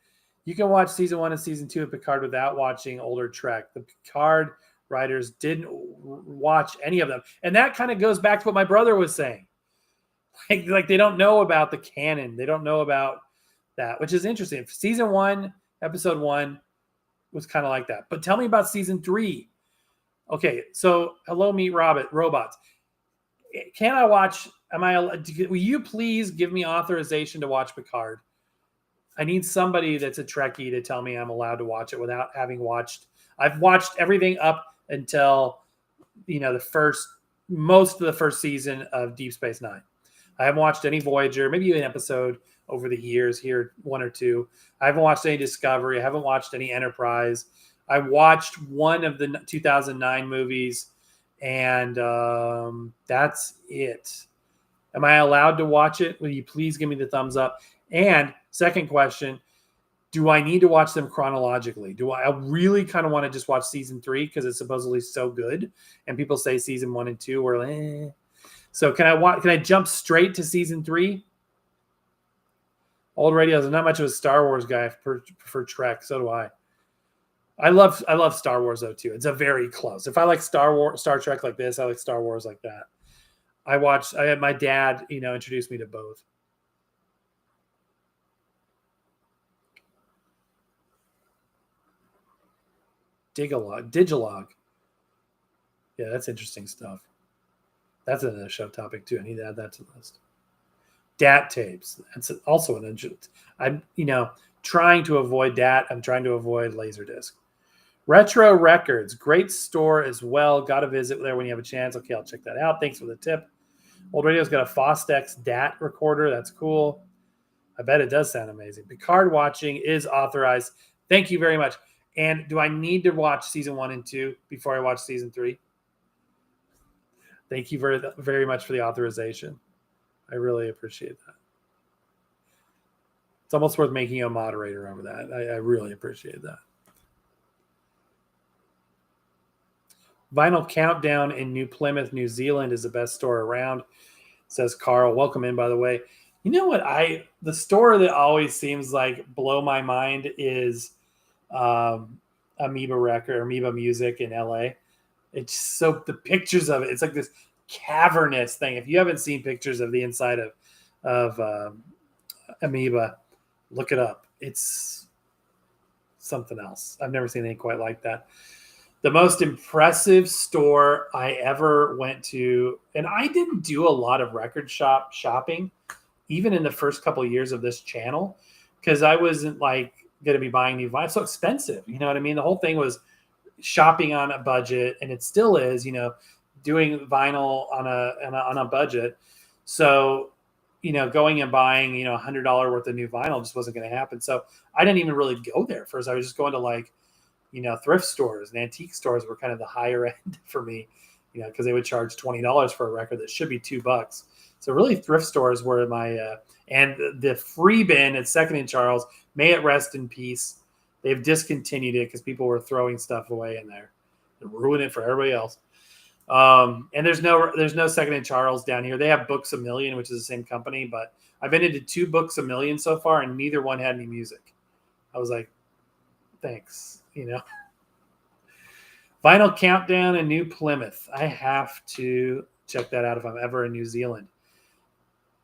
You can watch season 1 and season 2 of Picard without watching older Trek. The Picard writers didn't watch any of them. And that kind of goes back to what my brother was saying. Like they don't know about the canon. They don't know about that, which is interesting. Season 1, episode 1 was kind of like that. But tell me about season 3. Okay, so hello, Meat Robots. Can I watch? Will you please give me authorization to watch Picard? I need somebody that's a Trekkie to tell me I'm allowed to watch it without having watched. I've watched everything up until the first most of the first season of Deep Space Nine. I haven't watched any Voyager, maybe an episode over the years, here one or two. I haven't watched any Discovery. I haven't watched any Enterprise. I watched one of the 2009 movies, and that's it. Am I allowed to watch it? Will you please give me the thumbs up? And second question, do I need to watch them chronologically? Do I really kind of want to just watch season 3 because it's supposedly so good? And people say season 1 and 2 were eh. So can I jump straight to season 3? Old radio is not much of a Star Wars guy. I prefer Trek. So do I. I love Star Wars though too. It's a very close. If I like Star Trek like this, I like Star Wars like that. I had my dad, introduced me to both. Digilogue. Yeah, that's interesting stuff. That's another show topic too. I need to add that to the list. DAT tapes. That's also an interest. I'm, trying to avoid DAT. I'm trying to avoid Laserdisc. Retro Records, great store as well. Got to visit there when you have a chance. Okay, I'll check that out. Thanks for the tip. Old Radio's got a Fostex DAT recorder. That's cool. I bet it does sound amazing. Picard watching is authorized. Thank you very much. And do I need to watch season 1 and 2 before I watch season 3? Thank you very, very much for the authorization. I really appreciate that. It's almost worth making you a moderator over that. I really appreciate that. Vinyl Countdown in New Plymouth, New Zealand is the best store around, says Carl. Welcome in, by the way. You know what? The store that always seems like blow my mind is Amoeba Music in LA. It's so, the pictures of it's like this cavernous thing. If you haven't seen pictures of the inside of Amoeba, look it up. It's something else. I've never seen anything quite like that. The most impressive store I ever went to, and I didn't do a lot of record shopping, even in the first couple of years of this channel, because I wasn't like going to be buying new vinyl. It's so expensive. You know what I mean? The whole thing was shopping on a budget, and it still is, doing vinyl on a budget. So, going and buying, $100 worth of new vinyl just wasn't going to happen. So I didn't even really go there first. I was just going to thrift stores and antique stores were kind of the higher end for me, because they would charge $20 for a record that should be $2. So really thrift stores were my, and the free bin at 2nd and Charles, may it rest in peace. They've discontinued it because people were throwing stuff away in there. They're ruining it for everybody else. And there's no 2nd and Charles down here. They have Books A Million, which is the same company, but I've been into 2 Books A Million so far, and neither one had any music. I was like, thanks. Vinyl Countdown in New Plymouth. I have to check that out if I'm ever in New Zealand.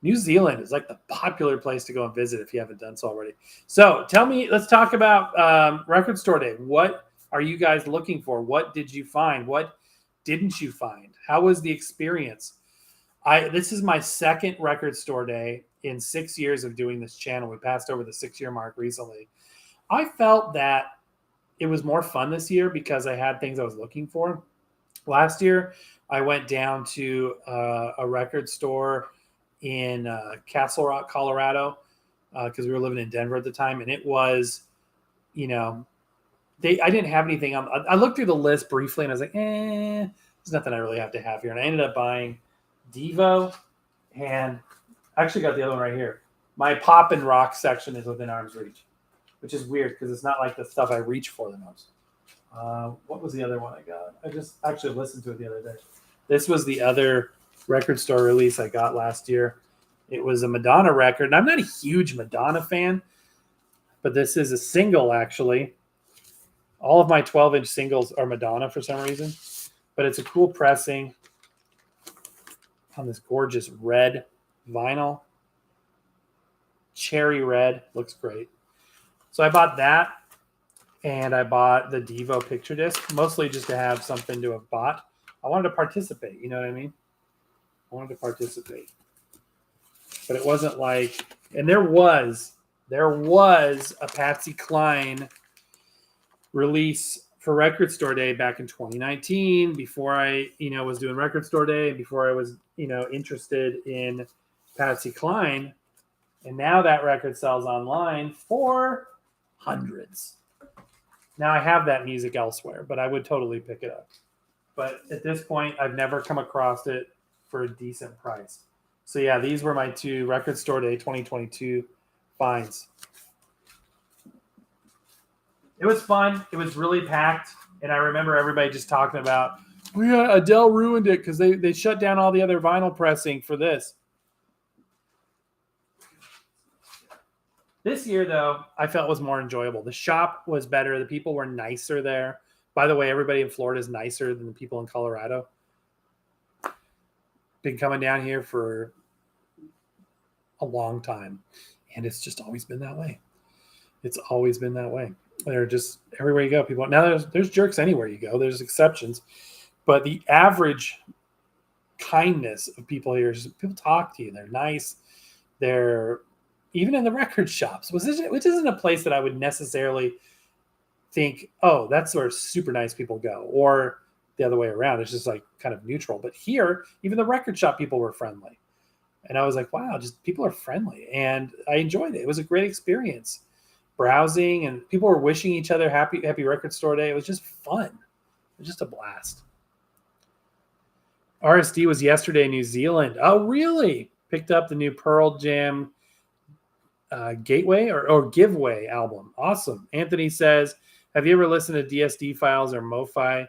New Zealand is like the popular place to go and visit if you haven't done so already. So tell me, let's talk about Record Store Day. What are you guys looking for? What did you find? What didn't you find? How was the experience? This is my second Record Store Day in 6 years of doing this channel. We passed over the 6-year mark recently. I felt that it was more fun this year because I had things I was looking for. Last year, I went down to a record store in Castle Rock, Colorado, because we were living in Denver at the time. And it was, I didn't have anything on. I looked through the list briefly and I was like, there's nothing I really have to have here. And I ended up buying Devo, and I actually got the other one right here. My pop and rock section is within arm's reach, which is weird because it's not like the stuff I reach for the most. What was the other one I got? I just actually listened to it the other day. This was the other record store release I got last year. It was a Madonna record, and I'm not a huge Madonna fan, but this is a single, actually. All of my 12-inch singles are Madonna for some reason, but it's a cool pressing on this gorgeous red vinyl. Cherry red. Looks great. So I bought that, and I bought the Devo picture disc, mostly just to have something to have bought. I wanted to participate, you know what I mean? I wanted to participate. But it wasn't like, and there was a Patsy Cline release for Record Store Day back in 2019, before I, was doing Record Store Day, before I was, interested in Patsy Cline. And now that record sells online for hundreds. Now I have that music elsewhere, but I would totally pick it up. But at this point, I've never come across it for a decent price. So yeah, these were my 2 Record Store Day 2022 finds. It was fun. It was really packed. And I remember everybody just talking about, oh yeah, Adele ruined it because they shut down all the other vinyl pressing for this. This year, though, I felt was more enjoyable. The shop was better. The people were nicer there. By the way, everybody in Florida is nicer than the people in Colorado. Been coming down here for a long time, and it's just always been that way. It's always been that way. They're just everywhere you go. People now there's jerks anywhere you go. There's exceptions, but the average kindness of people here is people talk to you. They're nice. They're even in the record shops, which isn't a place that I would necessarily think, oh, that's where super nice people go, or the other way around. It's just like kind of neutral. But here, even the record shop people were friendly. And I was like, wow, just people are friendly. And I enjoyed it. It was a great experience. Browsing, and people were wishing each other happy Record Store Day. It was just fun. It was just a blast. RSD was yesterday in New Zealand. Oh, really? Picked up the new Pearl Jam Gateway or Giveaway album. Awesome. Anthony says, have you ever listened to DSD files or MoFi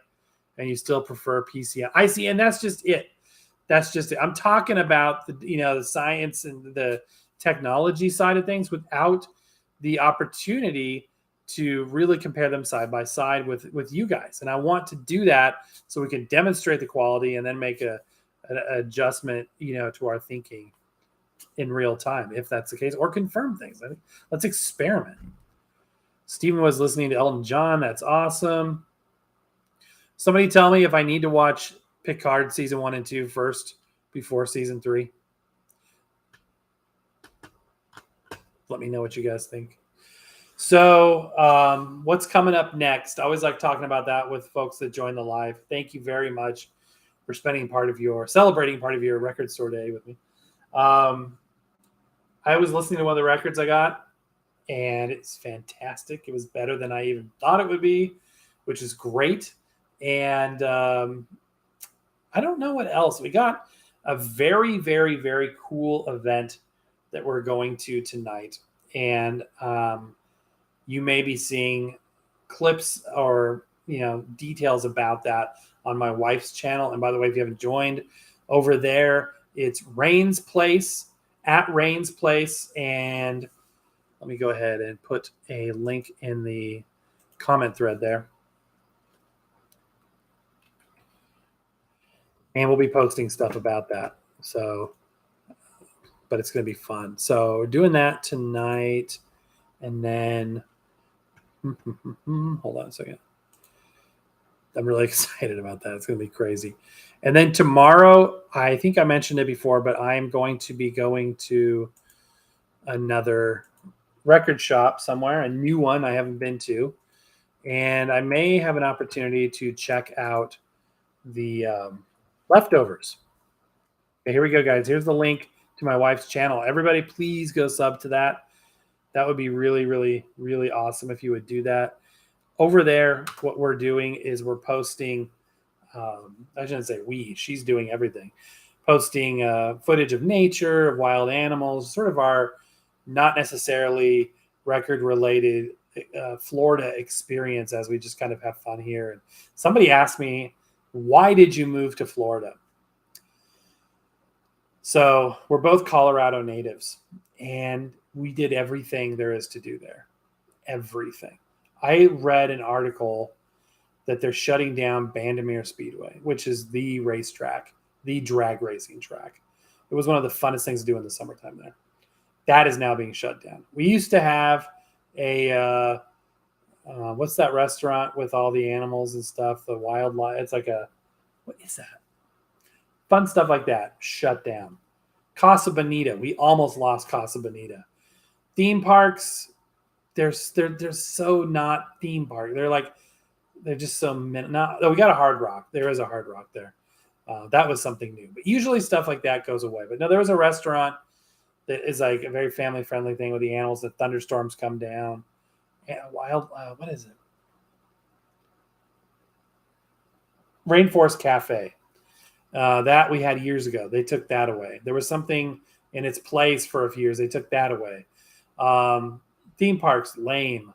and you still prefer PCM? I see, and that's just it. That's just it. I'm talking about the science and the technology side of things without the opportunity to really compare them side by side with you guys. And I want to do that so we can demonstrate the quality and then make an adjustment, to our thinking in real time, if that's the case, or confirm things. I think let's experiment. Stephen was listening to Elton John. That's awesome. Somebody tell me if I need to watch Picard season 1 and 2 first before season 3. Let me know what you guys think. So what's coming up next? I always like talking about that with folks that join the live. Thank you very much for celebrating part of your Record Store Day with me. I was listening to one of the records I got, and it's fantastic. It was better than I even thought it would be, which is great. And I don't know what else. We got a very, very, very cool event that we're going to tonight. And you may be seeing clips or, details about that on my wife's channel. And by the way, if you haven't joined over there, it's Rain's Place, at Rain's Place. And let me go ahead and put a link in the comment thread there. And we'll be posting stuff about that. So, but it's going to be fun. So we're doing that tonight. And then, hold on a second. I'm really excited about that. It's going to be crazy. And then tomorrow, I think I mentioned it before, but I'm going to be going to another record shop somewhere, a new one I haven't been to. And I may have an opportunity to check out the Leftovers. Okay, here we go, guys. Here's the link to my wife's channel. Everybody, please go sub to that. That would be really, really, really awesome if you would do that. Over there, what we're doing is we're posting, I shouldn't say we, she's doing everything. Posting footage of nature, of wild animals, sort of our not necessarily record-related Florida experience as we just kind of have fun here. And somebody asked me, why did you move to Florida? So we're both Colorado natives, and we did everything there is to do there. Everything. I read an article that they're shutting down Bandimere Speedway, which is the racetrack, the drag racing track. It was one of the funnest things to do in the summertime there. That is now being shut down. We used to have a, what's that restaurant with all the animals and stuff? The wildlife. It's like what is that? Fun stuff like that. Shut down. Casa Bonita. We almost lost Casa Bonita. Theme parks. They're so not theme park. They're like they're just so not. Oh, we got a Hard Rock. There is a Hard Rock there. That was something new. But usually stuff like that goes away. But no, there was a restaurant that is like a very family friendly thing with the animals. The thunderstorms come down. And what is it? Rainforest Cafe. That we had years ago. They took that away. There was something in its place for a few years. They took that away. Theme parks, lame.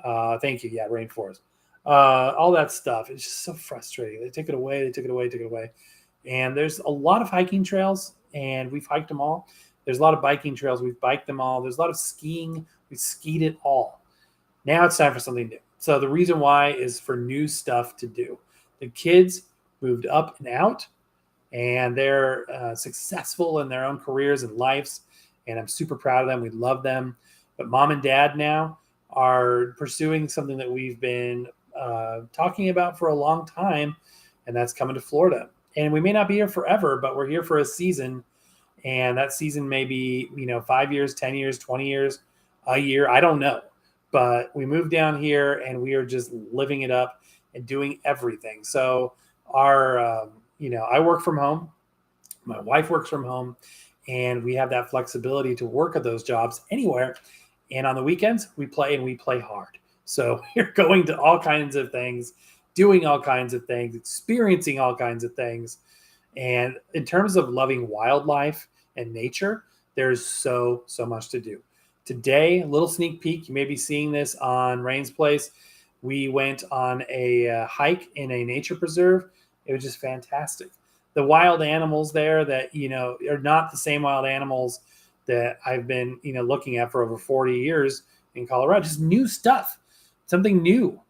Thank you. Yeah, Rainforest. All that stuff. It's just so frustrating. They took it away. They took it away. Took it away. And there's a lot of hiking trails, and we've hiked them all. There's a lot of biking trails. We've biked them all. There's a lot of skiing. We've skied it all. Now it's time for something new. So the reason why is for new stuff to do. The kids moved up and out, and they're successful in their own careers and lives, and I'm super proud of them. We love them. But mom and dad now are pursuing something that we've been talking about for a long time, and that's coming to Florida. And we may not be here forever, but we're here for a season, and that season may be 5 years, 10 years, 20 years, a year. I don't know. But we moved down here, and we are just living it up and doing everything. So I work from home. My wife works from home, and we have that flexibility to work at those jobs anywhere. And on the weekends, we play, and we play hard. So we're going to all kinds of things, doing all kinds of things, experiencing all kinds of things. And in terms of loving wildlife and nature, there's so much to do. Today, a little sneak peek, you may be seeing this on Rain's Place. We went on a hike in a nature preserve. It was just fantastic. The wild animals there that, are not the same wild animals that I've been, looking at for over 40 years in Colorado. Just new stuff, something new.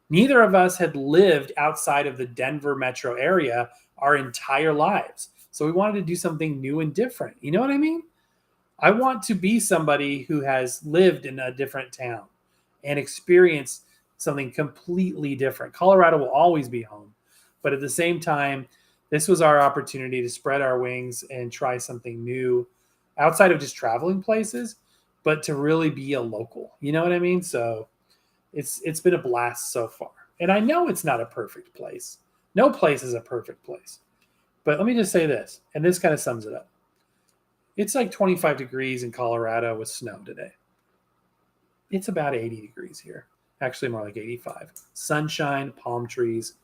Neither of us had lived outside of the Denver metro area our entire lives. So we wanted to do something new and different. You know what I mean? I want to be somebody who has lived in a different town and experienced something completely different. Colorado will always be home. But at the same time, this was our opportunity to spread our wings and try something new outside of just traveling places, but to really be a local. You know what I mean? So it's been a blast so far. And I know it's not a perfect place. No place is a perfect place. But let me just say this, and this kind of sums it up. It's like 25 degrees in Colorado with snow today. It's about 80 degrees here. Actually, more like 85. Sunshine, palm trees.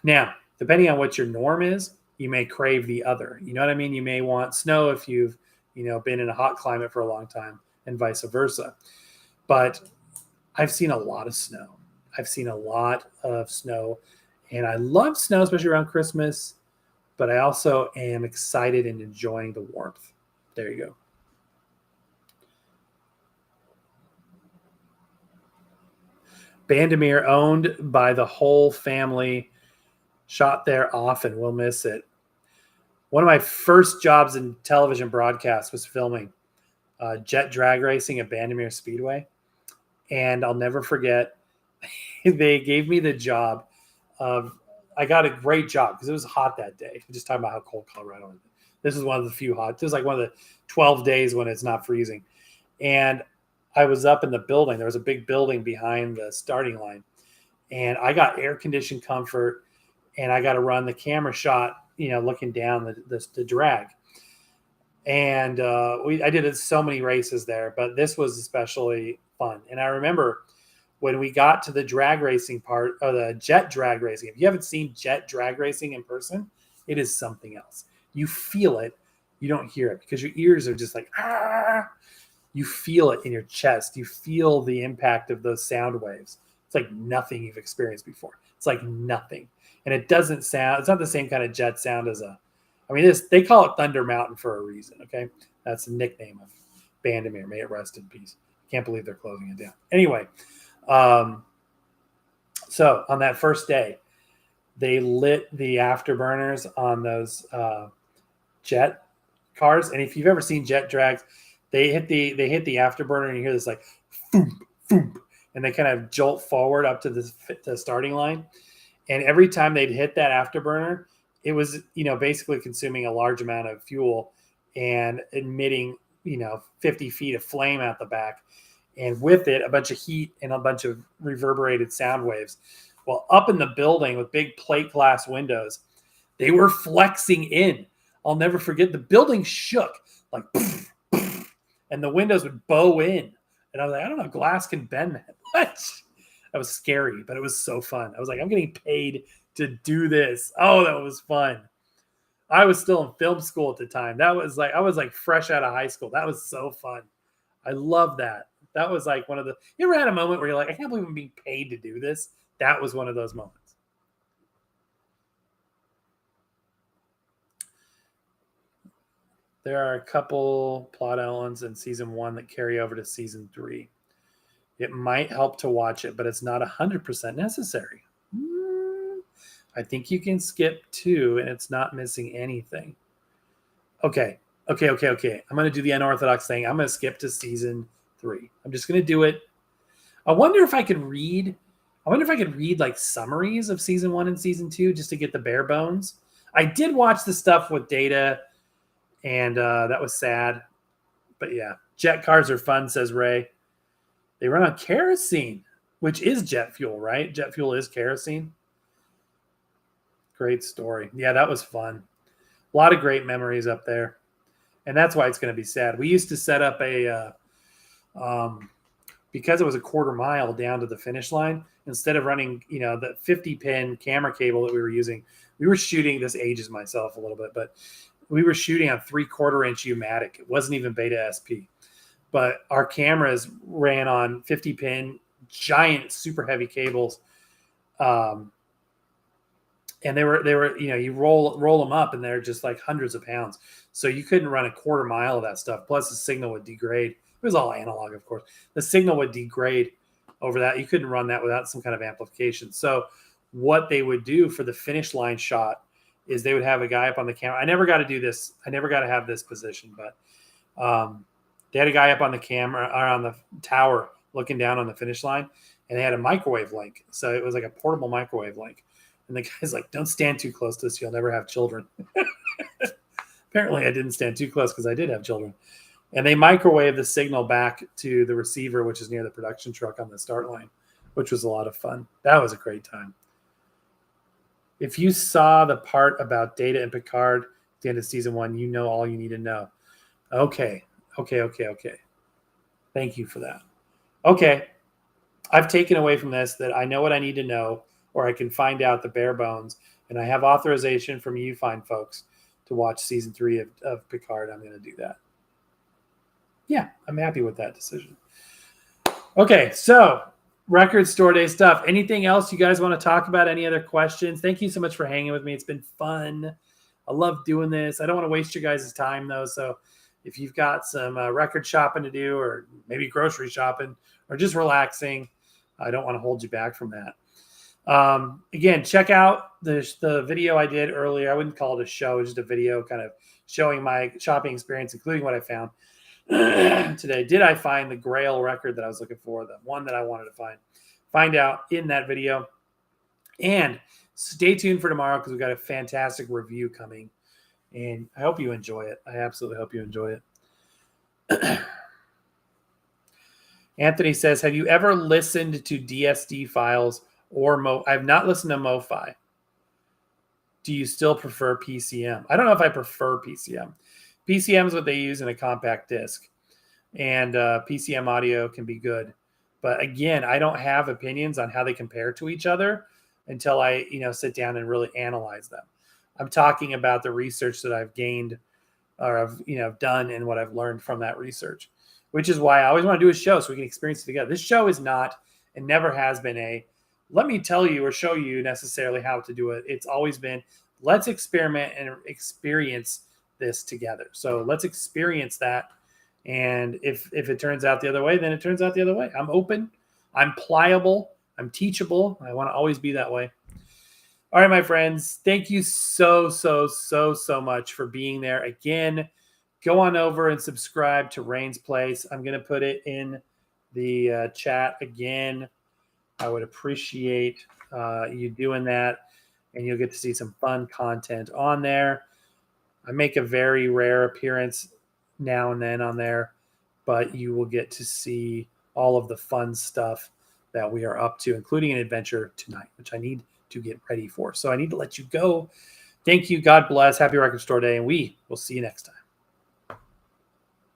Now, depending on what your norm is, you may crave the other. You know what I mean? You may want snow if you've, been in a hot climate for a long time, and vice versa. But I've seen a lot of snow. And I love snow, especially around Christmas. But I also am excited and enjoying the warmth. There you go. Bandimere, owned by the whole family, shot there often. We'll miss it. One of my first jobs in television broadcast was filming jet drag racing at Bandimere Speedway. And I'll never forget, they gave me the job of, I got a great job because it was hot that day. I'm just talking about how cold Colorado is. This is one of the few hot. This is like one of the 12 days when it's not freezing. And I was up in the building. There was a big building behind the starting line. And I got air-conditioned comfort, and I got to run the camera shot, looking down the drag. And I did so many races there, but this was especially fun. And I remember when we got to the drag racing part, or the jet drag racing. If you haven't seen jet drag racing in person, it is something else. You feel it. You don't hear it because your ears are just like, ah. You feel it in your chest. You feel the impact of those sound waves. It's like nothing you've experienced before. It's like nothing. And it doesn't sound, it's not the same kind of jet sound as they call it Thunder Mountain for a reason, okay? That's the nickname of Bandimere. May it rest in peace. Can't believe they're closing it down. Anyway, so on that first day, they lit the afterburners on those jet cars. And if you've ever seen jet drags, they hit the afterburner, and you hear this like boom, boom, and they kind of jolt forward up to the starting line. And every time they'd hit that afterburner, it was, basically consuming a large amount of fuel and emitting, 50 feet of flame out the back. and with it, a bunch of heat and a bunch of reverberated sound waves. Well, up in the building with big plate glass windows, they were flexing in. I'll never forget, the building shook like, and the windows would bow in. And I was like, I don't know, glass can bend that much. That was scary, but it was so fun. I was like, I'm getting paid to do this. Oh, that was fun. I was still in film school at the time. That was like, I was like fresh out of high school. That was so fun. I love that. That was like one of the, you ever had a moment where you're like, I can't believe I'm being paid to do this? That was one of those moments. There are a couple plot elements in season 1 that carry over to season 3. It might help to watch it, but it's not 100% necessary. I think you can skip 2 and it's not missing anything. Okay. I'm going to do the unorthodox thing. I'm going to skip to season 3. I'm just going to do it. I wonder if I could read like summaries of season 1 and season 2 just to get the bare bones. I did watch the stuff with Data, and that was sad. But yeah, jet cars are fun, says Ray. They run on kerosene, which is jet fuel, right? Jet fuel is kerosene. Great story. Yeah, that was fun. A lot of great memories up there. And that's why it's going to be sad. We used to set up a, because it was a quarter mile down to the finish line, instead of running, the 50-pin camera cable that we were using, we were shooting, this ages myself a little bit, but we were shooting on 3/4-inch U-matic. It wasn't even Beta SP. But our cameras ran on 50-pin, giant, super heavy cables. And they were, you roll them up and they're just like hundreds of pounds. So you couldn't run a quarter mile of that stuff. Plus the signal would degrade. It was all analog, of course. The signal would degrade over that. You couldn't run that without some kind of amplification. So what they would do for the finish line shot is they would have a guy up on the camera. I never got to do this. I never got to have this position, but they had a guy up on the camera or on the tower looking down on the finish line, and they had a microwave link. So it was like a portable microwave link. And the guy's like, don't stand too close to this. You'll never have children. Apparently I didn't stand too close because I did have children. And they microwave the signal back to the receiver, which is near the production truck on the start line, which was a lot of fun. That was a great time. If you saw the part about Data and Picard at the end of season 1, you know all you need to know. Okay. Thank you for that. Okay. I've taken away from this that I know what I need to know, or I can find out the bare bones, and I have authorization from you fine folks to watch season 3 of Picard. I'm going to do that. Yeah, I'm happy with that decision. Okay, so record store day stuff. Anything else you guys want to talk about? Any other questions? Thank you so much for hanging with me. It's been fun. I love doing this. I don't want to waste your guys' time, though, so if you've got some record shopping to do, or maybe grocery shopping, or just relaxing, I don't want to hold you back from that. Again, check out the video I did earlier. I wouldn't call it a show, it's just a video kind of showing my shopping experience, including what I found today. Did I find the Grail record that I was looking for, the one that I wanted to find out in that video? And stay tuned for tomorrow because we've got a fantastic review coming, and I hope you enjoy it. I absolutely hope you enjoy it. Anthony says, have you ever listened to DSD files or I've not listened to MoFi. Do you still prefer PCM? I don't know if I prefer PCM. PCM is what they use in a compact disc, and PCM audio can be good. But again, I don't have opinions on how they compare to each other until I, sit down and really analyze them. I'm talking about the research that I've gained or I've, done and what I've learned from that research, which is why I always want to do a show so we can experience it together. This show is not and never has been let me tell you or show you necessarily how to do it. It's always been, let's experiment and experience this together. So let's experience that. And if it turns out the other way, then it turns out the other way. I'm open. I'm pliable. I'm teachable. I want to always be that way. All right, my friends. Thank you so much for being there. Again, go on over and subscribe to Rain's Place. I'm going to put it in the chat again. I would appreciate you doing that, and you'll get to see some fun content on there. I make a very rare appearance now and then on there, but you will get to see all of the fun stuff that we are up to, including an adventure tonight, which I need to get ready for. So I need to let you go. Thank you. God bless. Happy Record Store Day. And we will see you next time.